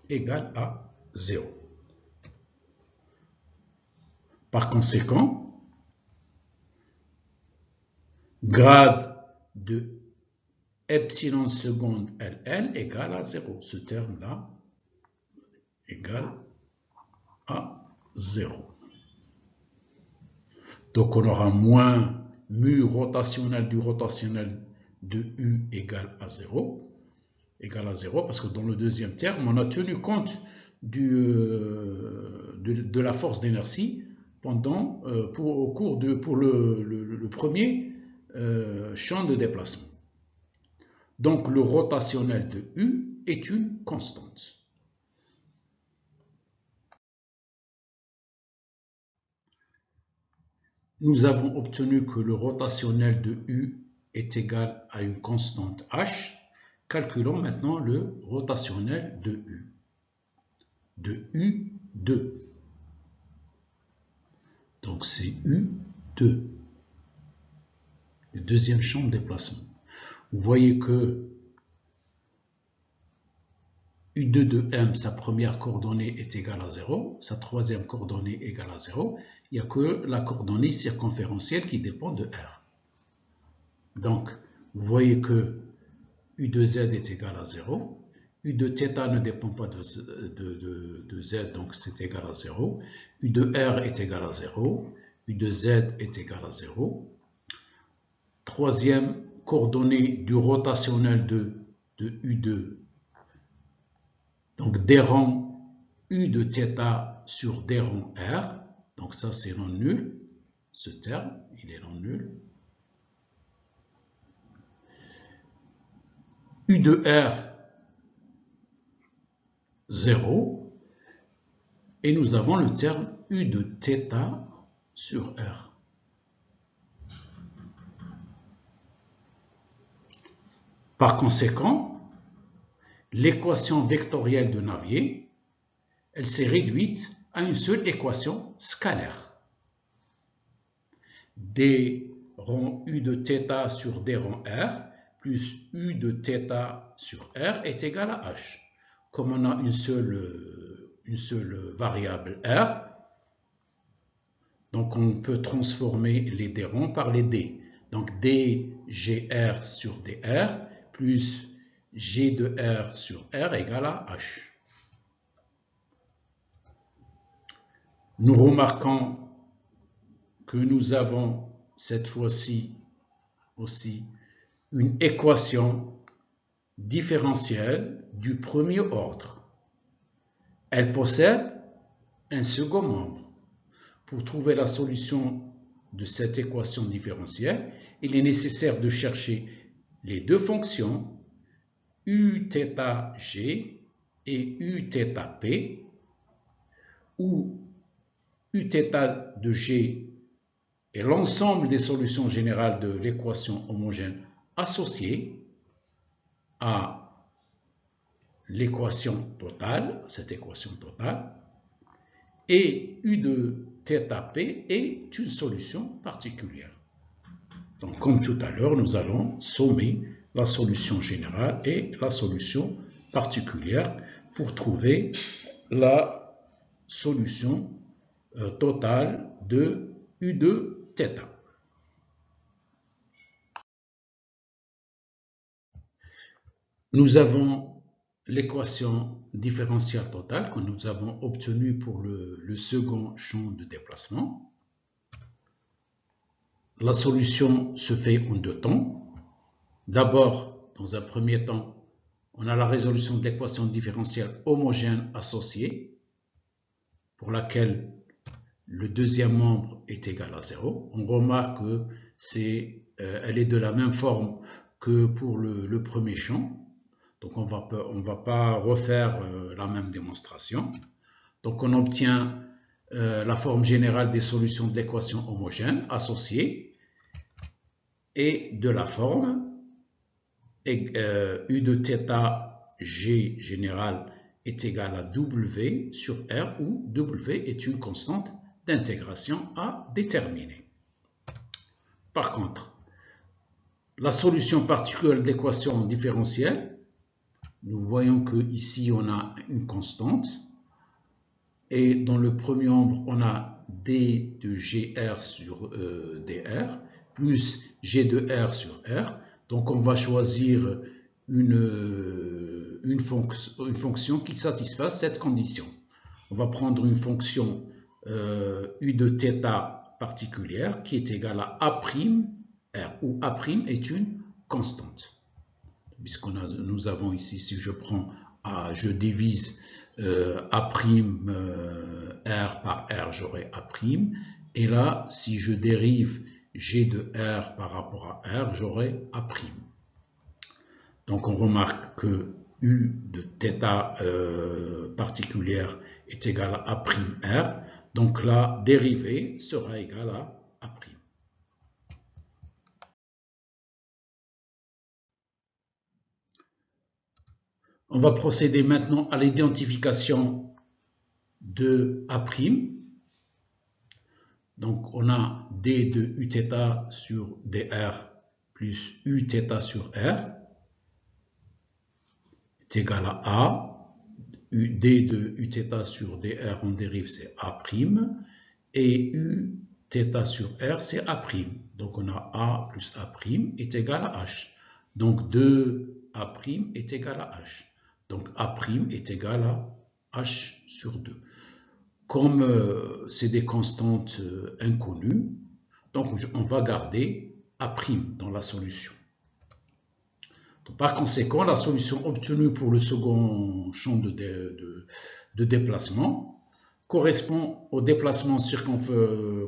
égale à 0. Par conséquent, grade de epsilon seconde LL égale à 0. Ce terme-là égale à 0. Donc on aura moins mu rotationnel du rotationnel de U égale à 0. Égale à 0 parce que dans le deuxième terme, on a tenu compte de la force d'inertie pour le premier champ de déplacement. Donc le rotationnel de U est une constante. Nous avons obtenu que le rotationnel de U est égal à une constante H. Calculons maintenant le rotationnel de U. De U2. Donc c'est U2. Le deuxième champ de déplacement. Vous voyez que U2 de M, sa première coordonnée est égale à 0, sa troisième coordonnée est égale à 0, il n'y a que la coordonnée circonférentielle qui dépend de R. Donc, vous voyez que U2Z est égal à 0, U2θ ne dépend pas de Z, donc c'est égal à 0, U2R est égal à 0, U2Z est égal à 0. Troisième coordonnée du rotationnel de U2, donc d rang U de θ sur d rang R, donc ça c'est non nul, ce terme, il est non nul. U de R, 0, et nous avons le terme U de θ sur R. Par conséquent, l'équation vectorielle de Navier, elle s'est réduite à une seule équation scalaire. D rang U de θ sur D rang R plus U de θ sur R est égal à H. Comme on a une seule variable R, donc on peut transformer les D rangs par les D. Donc dGR sur dR plus G de R sur R égale à H. Nous remarquons que nous avons cette fois-ci aussi une équation différentielle du premier ordre. Elle possède un second membre. Pour trouver la solution de cette équation différentielle, il est nécessaire de chercher les deux fonctions Uθg et Uθp, où Uθ de g est l'ensemble des solutions générales de l'équation homogène associée à l'équation totale, cette équation totale, et U de θp est une solution particulière. Donc, comme tout à l'heure, nous allons sommer la solution générale et la solution particulière pour trouver la solution totale de U de θ. Nous avons l'équation différentielle totale que nous avons obtenue pour le second champ de déplacement. La solution se fait en deux temps. D'abord, dans un premier temps, on a la résolution de l'équation différentielle homogène associée, pour laquelle le deuxième membre est égal à 0. On remarque que elle est de la même forme que pour le premier champ. Donc on va pas refaire la même démonstration. Donc on obtient la forme générale des solutions de l'équation homogène associée et de la forme U de θ g général est égal à W sur R, où W est une constante d'intégration à déterminer. Par contre, la solution particulière de l'équation différentielle, nous voyons que ici on a une constante, et dans le premier nombre on a d de gr sur dr plus g de r sur r. Donc on va choisir une fonction qui satisfasse cette condition. On va prendre une fonction u de θ particulière qui est égale à A', où A' est une constante. Nous avons ici, si je prends A, je divise A', R par R, j'aurai A'. Et là, si je dérive G de R par rapport à R, j'aurai A'. Donc on remarque que U de θ particulière est égal à A', donc la dérivée sera égale à A'. On va procéder maintenant à l'identification de A'. Donc on a D de Uθ sur dr plus Uθ sur R est égal à A. d de uθ sur dr en dérive, c'est A', et uθ sur r, c'est A'. Donc on a A plus A' est égal à H. Donc 2A' est égal à H. Donc A' est égal à H sur 2. Comme c'est des constantes inconnues, donc on va garder A' dans la solution. Donc, par conséquent, la solution obtenue pour le second champ de déplacement correspond au déplacement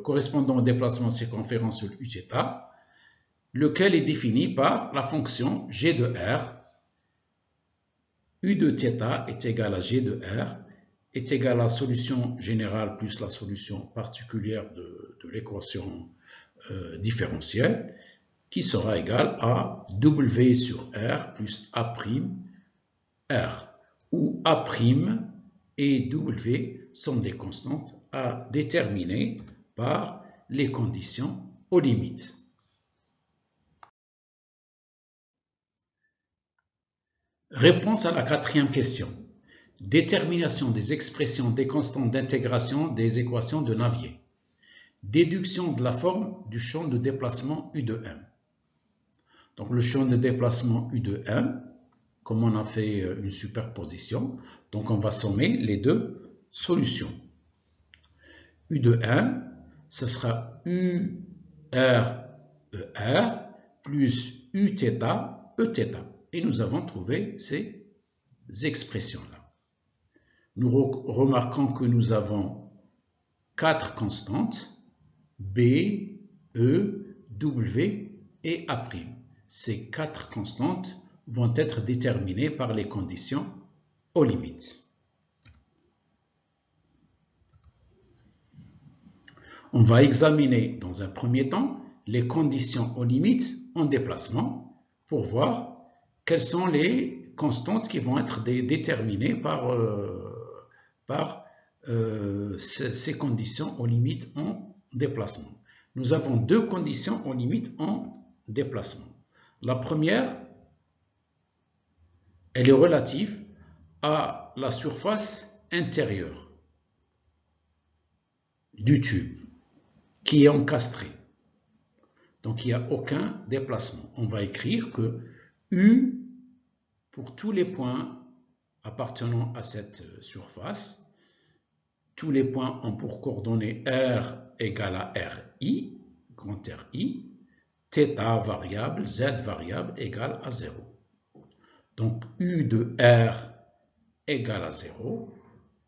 correspondant au déplacement circonférentiel uθ, lequel est défini par la fonction g de r. U de θ est égal à g de r, est égal à la solution générale plus la solution particulière de l'équation différentielle, qui sera égal à W sur R plus A' R, où A' et W sont des constantes à déterminer par les conditions aux limites. Réponse à la quatrième question. Détermination des expressions des constantes d'intégration des équations de Navier. Déduction de la forme du champ de déplacement U de M. Donc le champ de déplacement U de M, comme on a fait une superposition, donc on va sommer les deux solutions. U de M, ce sera U R E R plus U θ E θ. Et nous avons trouvé ces expressions-là. Nous remarquons que nous avons 4 constantes, B, E, W et A'. Ces 4 constantes vont être déterminées par les conditions aux limites. On va examiner dans un premier temps les conditions aux limites en déplacement pour voir quelles sont les constantes qui vont être déterminées par ces conditions aux limites en déplacement. Nous avons 2 conditions aux limites en déplacement. La première, elle est relative à la surface intérieure du tube qui est encastré. Donc il n'y a aucun déplacement. On va écrire que U, pour tous les points appartenant à cette surface, tous les points ont pour coordonnées R égale à RI, grand RI, θ variable, Z variable égale à 0. Donc U de R égale à 0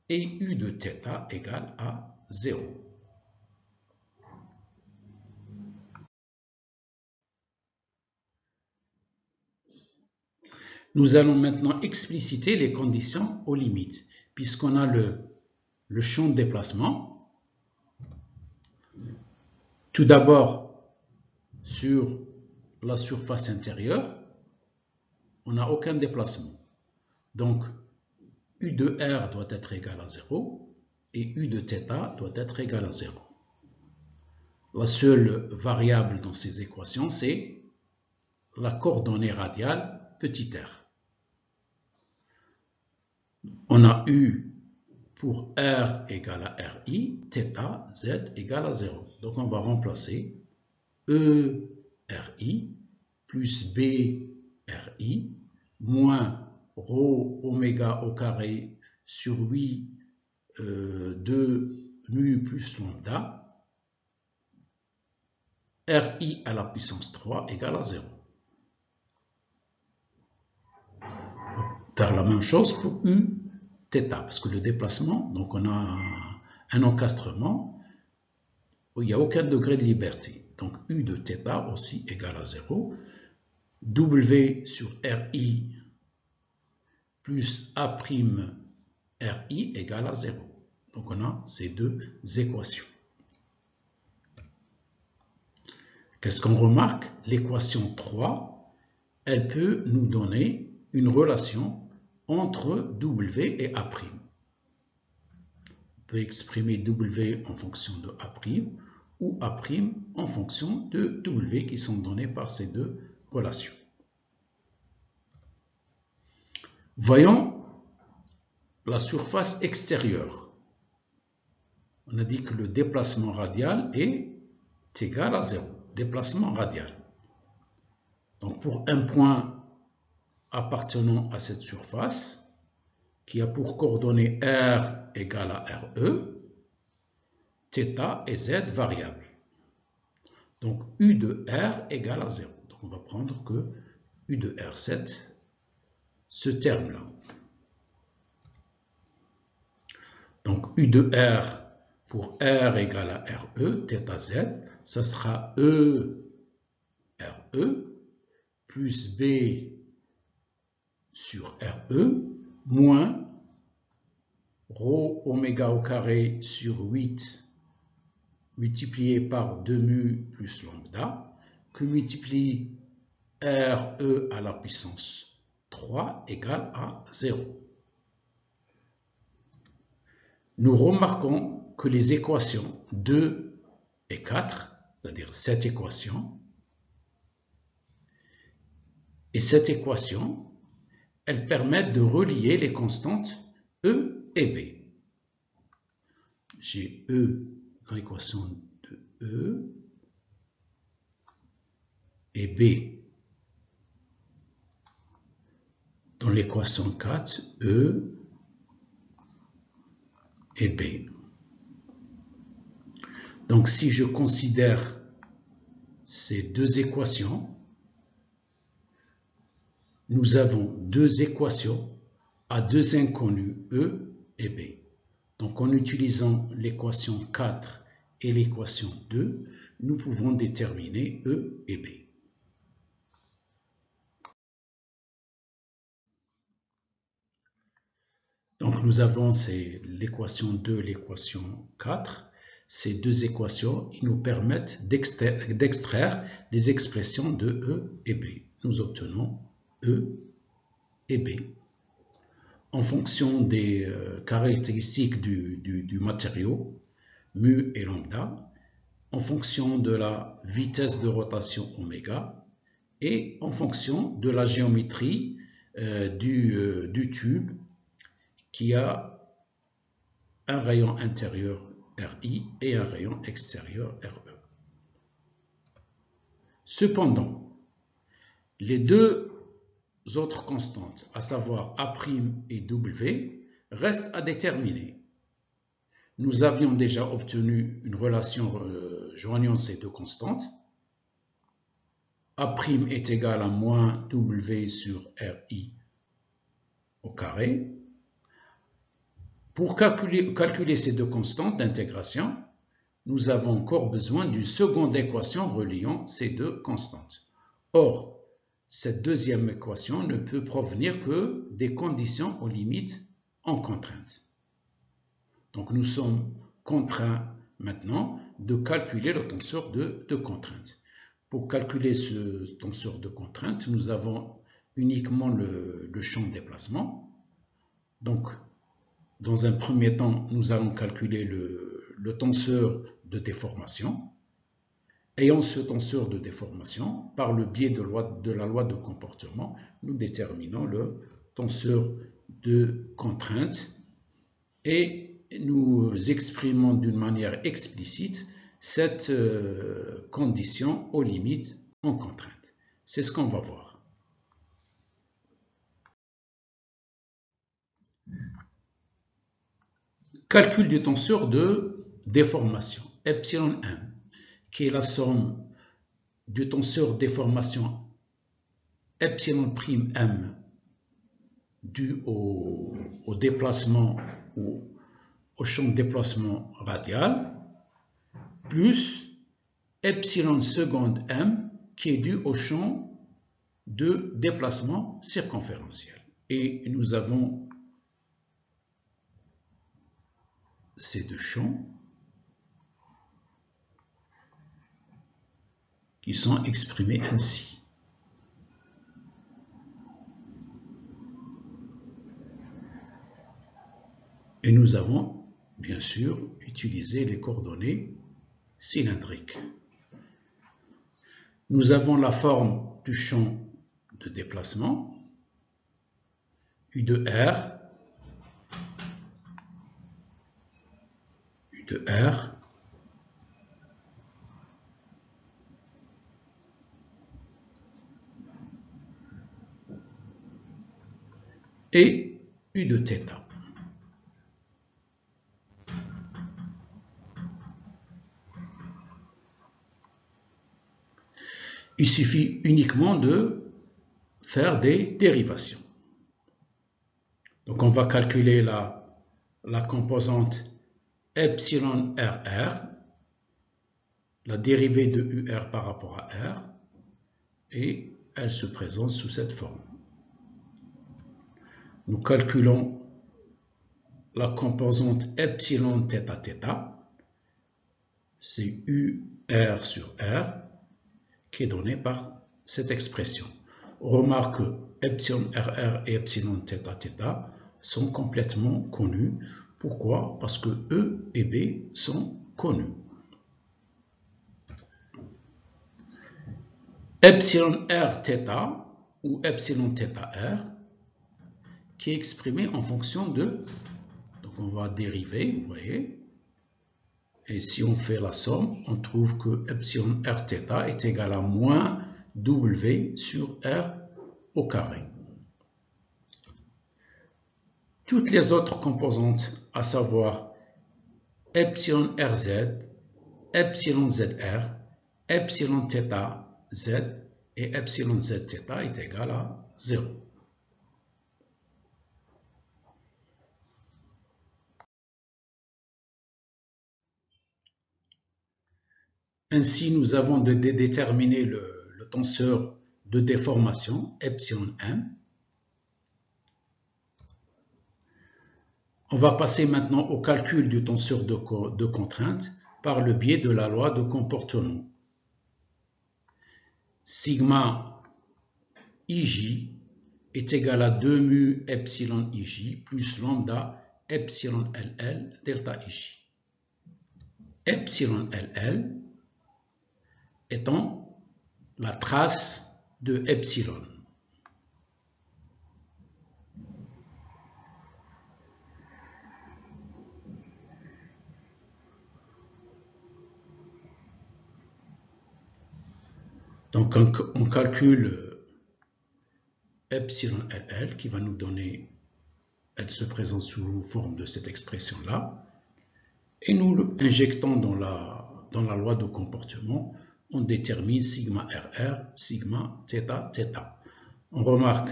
et U de θ égale à 0. Nous allons maintenant expliciter les conditions aux limites, puisqu'on a le champ de déplacement. Tout d'abord, sur la surface intérieure, on n'a aucun déplacement. Donc, U de R doit être égal à 0 et U de θ doit être égal à 0. La seule variable dans ces équations, c'est la coordonnée radiale petit r. On a U pour R égale à RI, θ, Z égale à 0. Donc on va remplacer E RI plus B RI moins ρ oméga au carré sur 8 de mu plus lambda, RI à la puissance 3 égale à 0. Faire la même chose pour U θ, parce que le déplacement, donc on a un encastrement où il n'y a aucun degré de liberté. Donc U de θ aussi égale à 0. W sur RI plus A' RI égale à 0. Donc on a ces deux équations. Qu'est-ce qu'on remarque? L'équation 3, elle peut nous donner une relation entre W et A'. On peut exprimer W en fonction de A' ou A' en fonction de W qui sont donnés par ces deux relations. Voyons la surface extérieure. On a dit que le déplacement radial est égal à 0. Déplacement radial. Donc pour un point appartenant à cette surface, qui a pour coordonnées R égale à RE, θ et Z variables. Donc U de R égale à 0. Donc on va prendre que U de R7, ce terme-là. Donc U de R pour R égale à RE, θZ, ça sera E RE plus B sur RE moins ρ oméga au carré sur 8 multiplié par 2 mu plus lambda que multiplie RE à la puissance 3 égale à 0. Nous remarquons que les équations 2 et 4, c'est-à-dire cette équation et cette équation, elles permettent de relier les constantes E et B. J'ai E dans l'équation de E et B dans l'équation 4, E et B. Donc si je considère ces deux équations, nous avons deux équations à deux inconnus E et B. Donc en utilisant l'équation 4 et l'équation 2, nous pouvons déterminer E et B. Donc nous avons l'équation 2 et l'équation 4. Ces deux équations nous permettent d'extraire les expressions de E et B. Nous obtenons E et B. En fonction des caractéristiques du matériau, mu et lambda, en fonction de la vitesse de rotation oméga et en fonction de la géométrie du tube qui a un rayon intérieur RI et un rayon extérieur RE. Cependant, les deux autres constantes, à savoir A' et W, restent à déterminer. Nous avions déjà obtenu une relation joignant ces deux constantes. A' est égal à moins W sur RI au carré. Pour calculer ces deux constantes d'intégration, nous avons encore besoin d'une seconde équation reliant ces deux constantes. Or, cette deuxième équation ne peut provenir que des conditions aux limites en contrainte. Donc nous sommes contraints maintenant de calculer le tenseur de contrainte. Pour calculer ce tenseur de contrainte, nous avons uniquement le champ de déplacement. Donc, dans un premier temps, nous allons calculer le tenseur de déformation. Ayant ce tenseur de déformation, par le biais de la loi de comportement, nous déterminons le tenseur de contrainte et nous exprimons d'une manière explicite cette condition aux limites en contrainte. C'est ce qu'on va voir. Calcul du tenseur de déformation, epsilon m, qui est la somme du tenseur de déformation epsilon prime m dû au déplacement ou au champ de déplacement radial, plus epsilon seconde m qui est dû au champ de déplacement circonférentiel. Et nous avons ces deux champs qui sont exprimés ainsi. Et nous avons, bien sûr, utilisé les coordonnées cylindriques. Nous avons la forme du champ de déplacement, U de R, de R et U de θ. Il suffit uniquement de faire des dérivations. Donc on va calculer la composante epsilon RR, la dérivée de UR par rapport à R, et elle se présente sous cette forme. Nous calculons la composante epsilon θ θ, c'est UR sur R, qui est donnée par cette expression. On remarque que epsilon RR et epsilon θ θ sont complètement connus. Pourquoi? Parce que E et B sont connus. Epsilon R θ ou epsilon θ R qui est exprimé en fonction de, donc on va dériver, vous voyez, et si on fait la somme, on trouve que epsilon R θ est égal à moins W sur R au carré. Toutes les autres composantes, à savoir epsilon RZ, epsilon ZR, epsilon θ Z et epsilon Z θ est égal à 0. Ainsi, nous avons de déterminer le tenseur de déformation, epsilon m. On va passer maintenant au calcul du tenseur de contrainte par le biais de la loi de comportement. Sigma ij est égal à 2 mu epsilon ij plus lambda epsilon ll delta ij. Epsilon ll étant la trace de epsilon. Donc on calcule epsilon ll qui va nous donner, elle se présente sous forme de cette expression-là, et nous injectons dans la loi de comportement, on détermine sigma rr, sigma θ θ. On remarque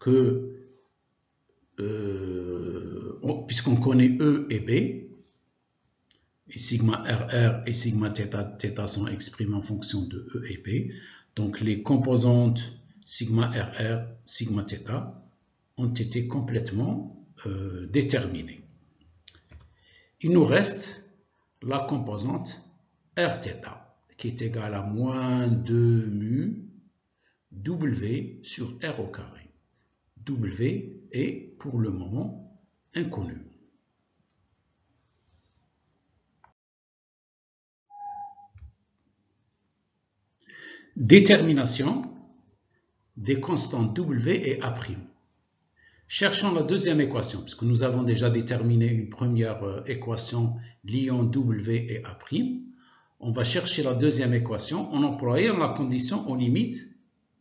que puisqu'on connaît E et B, et sigma rr et sigma θ θ sont exprimés en fonction de E et B, donc les composantes sigma rr, sigma θ ont été complètement déterminées. Il nous reste la composante Rθ qui est égale à moins 2 mu W sur R au carré. W est pour le moment inconnu. Détermination des constantes W et A'. Cherchons la deuxième équation, puisque nous avons déjà déterminé une première équation liant W et A'. On va chercher la deuxième équation en employant la condition aux limites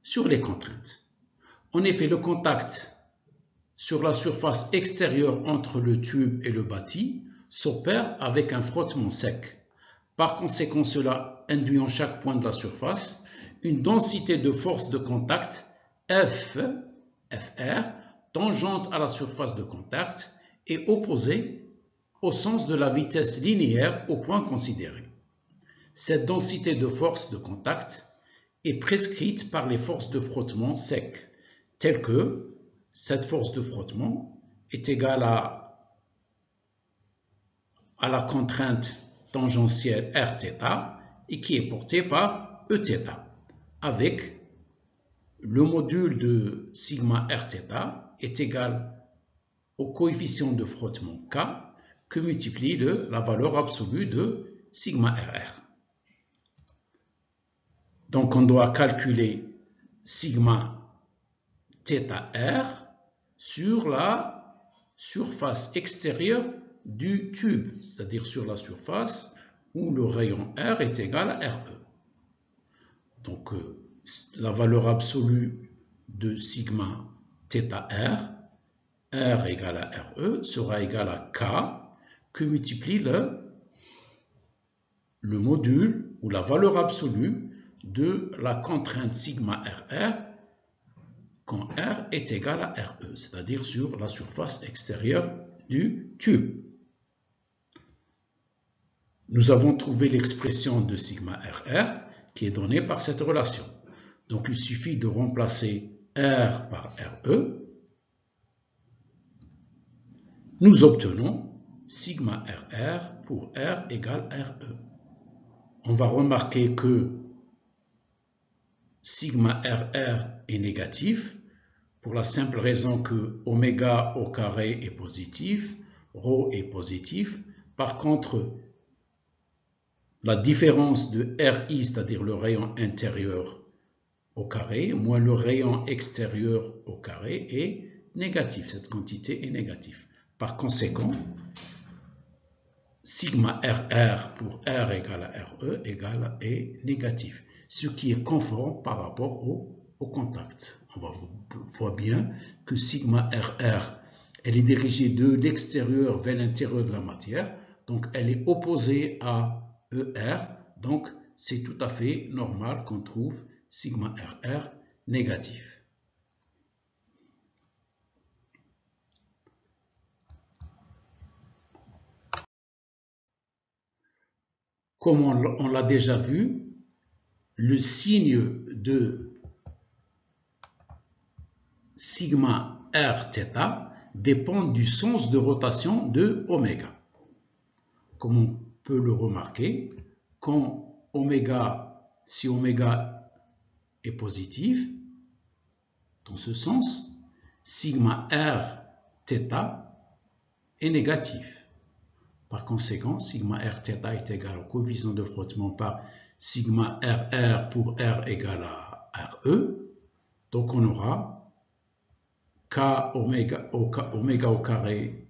sur les contraintes. En effet, le contact sur la surface extérieure entre le tube et le bâti s'opère avec un frottement sec. Par conséquent, cela induit en chaque point de la surface une densité de force de contact Fr, tangente à la surface de contact et opposée au sens de la vitesse linéaire au point considéré. Cette densité de force de contact est prescrite par les forces de frottement sec, telles que cette force de frottement est égale à la contrainte tangentielle Rθ et qui est portée par Eθ, avec le module de sigma Rθ est égal au coefficient de frottement K que multiplie la valeur absolue de sigma Rr. Donc on doit calculer sigma θr sur la surface extérieure du tube, c'est-à-dire sur la surface où le rayon R est égal à RE. Donc, la valeur absolue de sigma θ R égale à RE, sera égal à K, que multiplie le module ou la valeur absolue de la contrainte sigma RR quand R est égal à RE, c'est-à-dire sur la surface extérieure du tube. Nous avons trouvé l'expression de sigma RR qui est donnée par cette relation. Donc il suffit de remplacer R par RE. Nous obtenons sigma RR pour R égale RE. On va remarquer que sigma RR est négatif pour la simple raison que oméga au carré est positif, ρ est positif. Par contre, la différence de RI, c'est-à-dire le rayon intérieur au carré, moins le rayon extérieur au carré est négatif. Cette quantité est négative. Par conséquent, sigma RR pour R égale à RE est négatif, ce qui est conforme par rapport au contact. On voit bien que sigma RR, elle est dirigée de l'extérieur vers l'intérieur de la matière, donc elle est opposée à ER, donc c'est tout à fait normal qu'on trouve sigma RR négatif. Comme on l'a déjà vu, le signe de sigma Rθ dépend du sens de rotation de oméga. Comme on peut le remarquer, quand si oméga est positif, dans ce sens, sigma Rθ est négatif. Par conséquent, sigma Rθ est égal au coefficient de frottement par sigma RR pour R égale à RE. Donc on aura K oméga au carré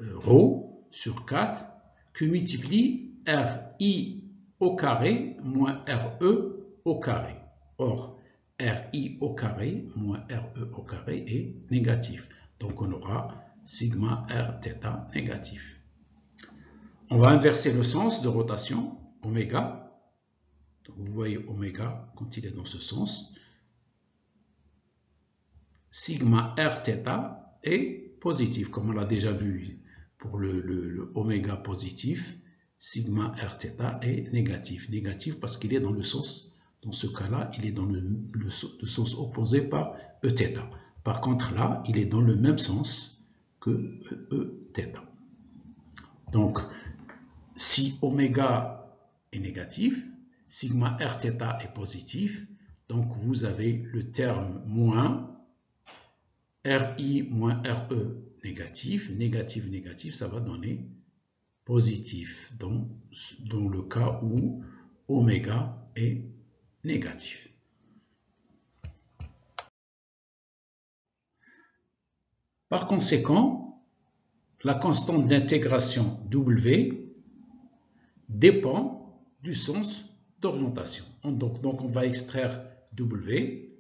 ρ sur 4 que multiplie RI au carré moins RE au carré. Or, RI au carré moins RE au carré est négatif. Donc on aura sigma Rθ négatif. On va inverser le sens de rotation, oméga. Donc vous voyez oméga quand il est dans ce sens. Sigma Rθ est positif, comme on l'a déjà vu pour le oméga positif. Sigma Rθ est négatif. Négatif parce qu'il est dans le sens, dans ce cas-là, il est dans le sens opposé par Eθ. Par contre là, il est dans le même sens que Eθ. Donc, si oméga est négatif, sigma Rθ est positif, donc vous avez le terme moins RI moins RE négatif, négatif, négatif, ça va donner positif dans le cas où oméga est négatif. Par conséquent, la constante d'intégration W dépend du sens d'orientation. Donc on va extraire W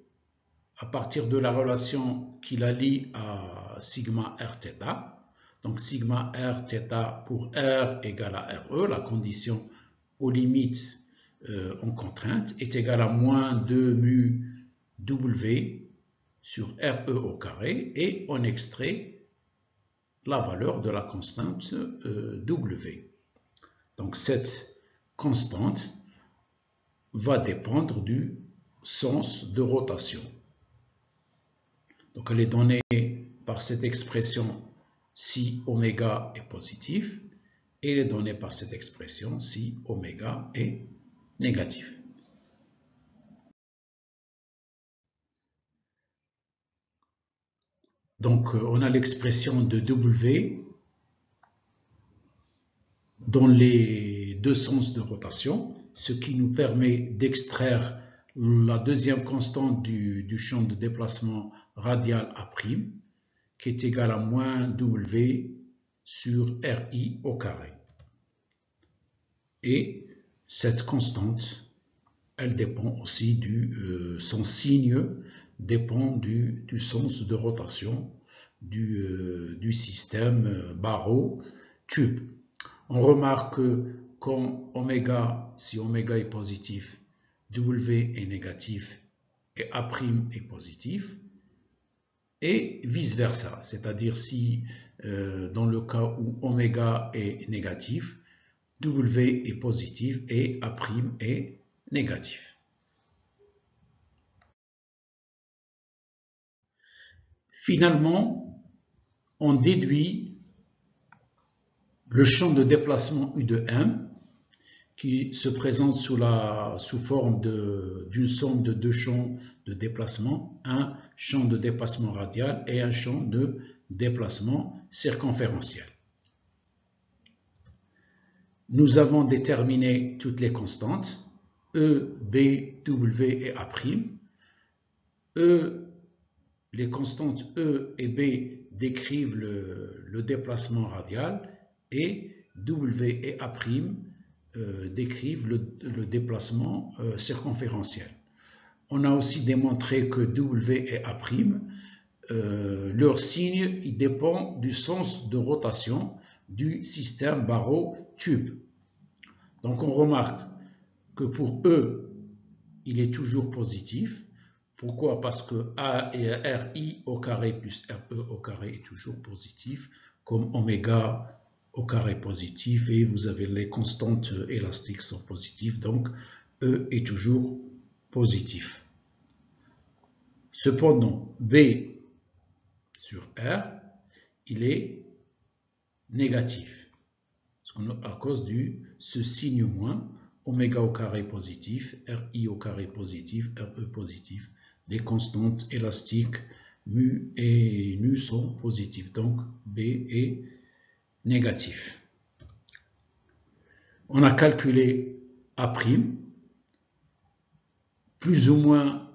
à partir de la relation qui la lie à sigma Rθ. Donc sigma Rθ pour R égale à RE, la condition aux limites en contrainte, est égale à moins 2 mu W sur RE au carré, et on extrait la valeur de la constante W. Donc cette constante va dépendre du sens de rotation. Donc elle est donnée par cette expression si oméga est positif, et elle est donnée par cette expression si oméga est négatif. Donc on a l'expression de W dans les deux sens de rotation, ce qui nous permet d'extraire la deuxième constante du champ de déplacement radial A', qui est égale à moins W sur RI au carré. Et cette constante, elle dépend aussi son signe dépend du sens de rotation du système barreau-tube. On remarque que quand si oméga est positif, W est négatif et A' est positif, et vice-versa, c'est-à-dire si dans le cas où oméga est négatif, W est positif et A' est négatif. Finalement, on déduit le champ de déplacement U de M qui se présente sous forme d'une somme de deux champs de déplacement, un champ de déplacement radial et un champ de déplacement circonférentiel. Nous avons déterminé toutes les constantes, E, B, W et A'. Les constantes E et B décrivent le déplacement radial et W et A' décrivent le déplacement circonférentiel. On a aussi démontré que W et A', leur signe il dépend du sens de rotation du système barreau-tube. Donc on remarque que pour E, il est toujours positif. Pourquoi? Parce que RI au carré plus RE au carré est toujours positif, comme oméga au carré positif, et vous avez les constantes élastiques sont positives, donc E est toujours positif. Cependant, B sur R, il est négatif, à cause ce signe moins, oméga au carré positif, RI au carré positif, RE positif, les constantes élastiques mu et nu sont positives, donc B est négatif. On a calculé A', plus ou moins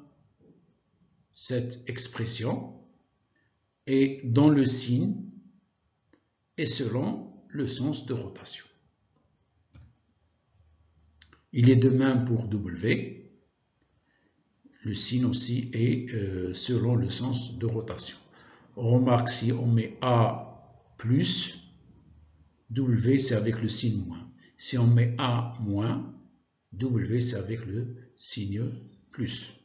cette expression, et dans le signe et selon le sens de rotation. Il est de même pour W. Le signe aussi est selon le sens de rotation. On remarque si on met A plus, W c'est avec le signe moins. Si on met A moins, W c'est avec le signe plus.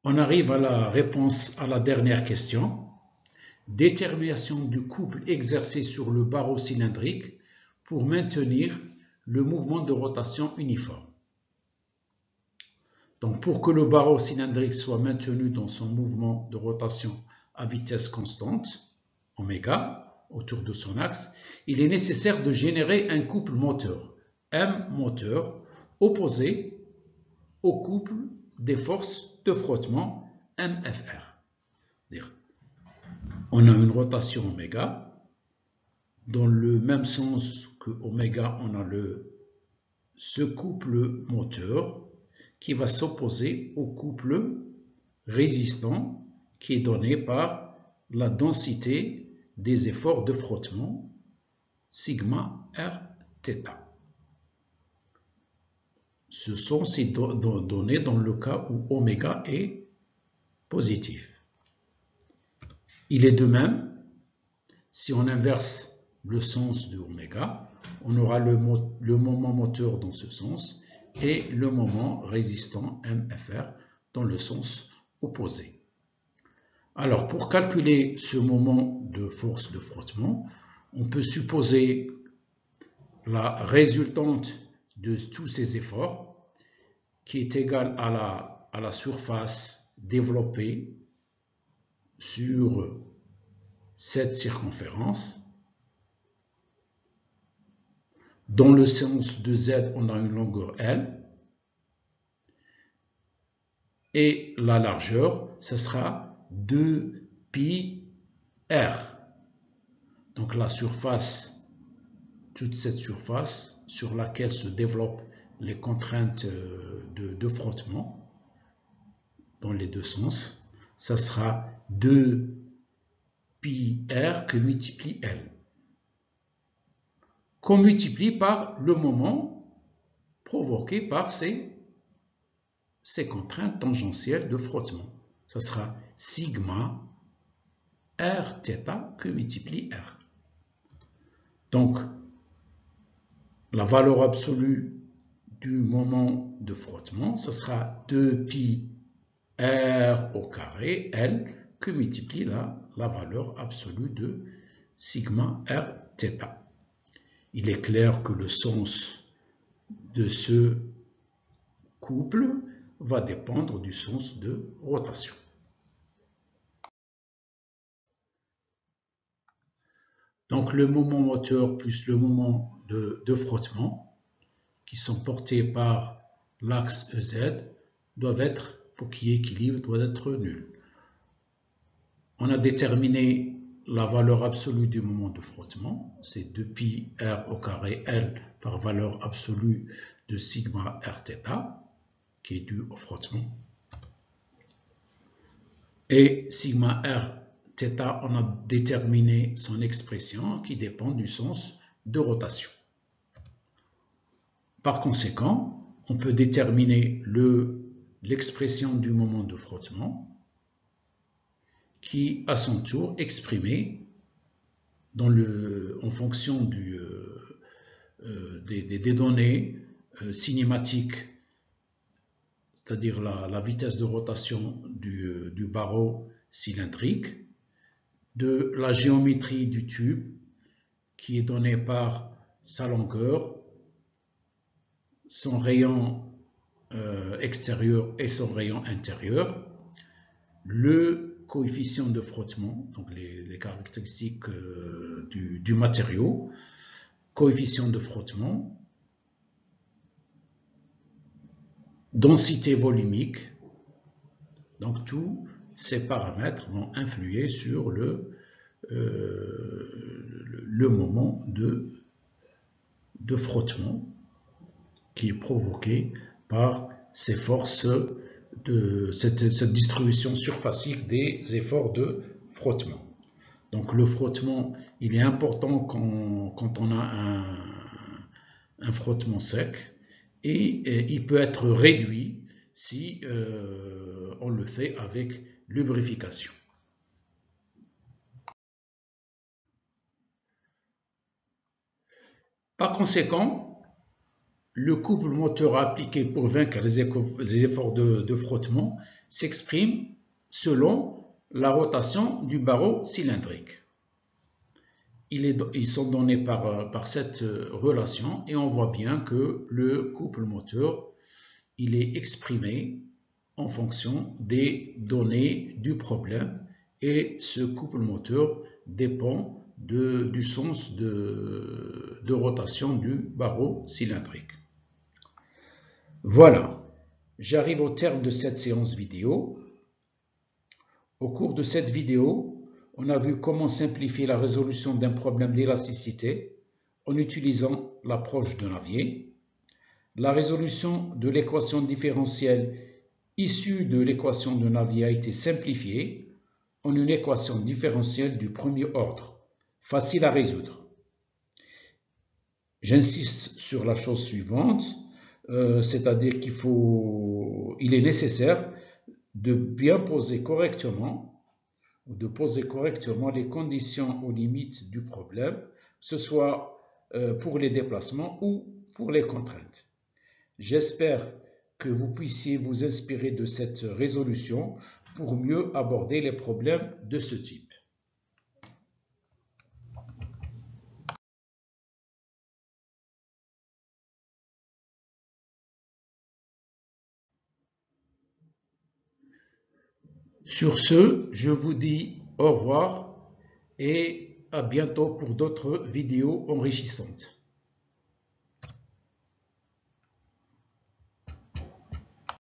On arrive à la réponse à la dernière question. Détermination du couple exercé sur le barreau cylindrique pour maintenir le mouvement de rotation uniforme. Donc, pour que le barreau cylindrique soit maintenu dans son mouvement de rotation à vitesse constante, oméga, autour de son axe, il est nécessaire de générer un couple moteur, M moteur, opposé au couple des forces de frottement MFR. On a une rotation oméga. Dans le même sens que oméga, on a ce couple moteur qui va s'opposer au couple résistant qui est donné par la densité des efforts de frottement sigma r θ. Ce sens est donné dans le cas où oméga est positif. Il est de même, si on inverse le sens de oméga, on aura le moment moteur dans ce sens et le moment résistant MFR dans le sens opposé. Alors, pour calculer ce moment de force de frottement, on peut supposer la résultante de tous ces efforts qui est égale à la surface développée sur cette circonférence. Dans le sens de Z, on a une longueur L. Et la largeur, ce sera 2πr. Donc la surface, toute cette surface sur laquelle se développent les contraintes de frottement dans les deux sens, ça sera 2πr que multiplie L, qu'on multiplie par le moment provoqué par ces contraintes tangentielles de frottement. Ça sera sigma r θ que multiplie R. Donc, la valeur absolue du moment de frottement, ce sera 2πr au carré L que multiplie la valeur absolue de sigma r θ. Il est clair que le sens de ce couple va dépendre du sens de rotation. Donc le moment moteur plus le moment de frottement, qui sont portés par l'axe EZ, doivent être, pour qu'il y ait équilibre, doivent être nuls. On a déterminé la valeur absolue du moment de frottement, c'est 2πr au carré L par valeur absolue de sigma r θ, qui est due au frottement. Et sigma r θ, on a déterminé son expression qui dépend du sens de rotation. Par conséquent, on peut déterminer l'expression du moment de frottement qui, à son tour, exprimé en fonction des données cinématiques, c'est-à-dire la vitesse de rotation du barreau cylindrique, de la géométrie du tube qui est donnée par sa longueur, son rayon extérieur et son rayon intérieur, le coefficient de frottement, donc les caractéristiques du matériau, coefficient de frottement, densité volumique. Donc tous ces paramètres vont influer sur le moment de frottement qui est provoqué par ces forces de cette distribution surfacique des efforts de frottement. Donc le frottement, il est important quand on a un frottement sec, et il peut être réduit si on le fait avec lubrification. Par conséquent, le couple moteur appliqué pour vaincre les efforts de frottement s'exprime selon la rotation du barreau cylindrique. Ils sont donnés par cette relation, et on voit bien que le couple moteur, il est exprimé en fonction des données du problème, et ce couple moteur dépend du sens de rotation du barreau cylindrique. Voilà, j'arrive au terme de cette séance vidéo. Au cours de cette vidéo, on a vu comment simplifier la résolution d'un problème d'élasticité en utilisant l'approche de Navier. La résolution de l'équation différentielle issue de l'équation de Navier a été simplifiée en une équation différentielle du premier ordre, facile à résoudre. J'insiste sur la chose suivante, c'est-à-dire qu'il est nécessaire de bien poser correctement, ou de poser correctement les conditions aux limites du problème, que ce soit pour les déplacements ou pour les contraintes. J'espère que vous puissiez vous inspirer de cette résolution pour mieux aborder les problèmes de ce type. Sur ce, je vous dis au revoir et à bientôt pour d'autres vidéos enrichissantes.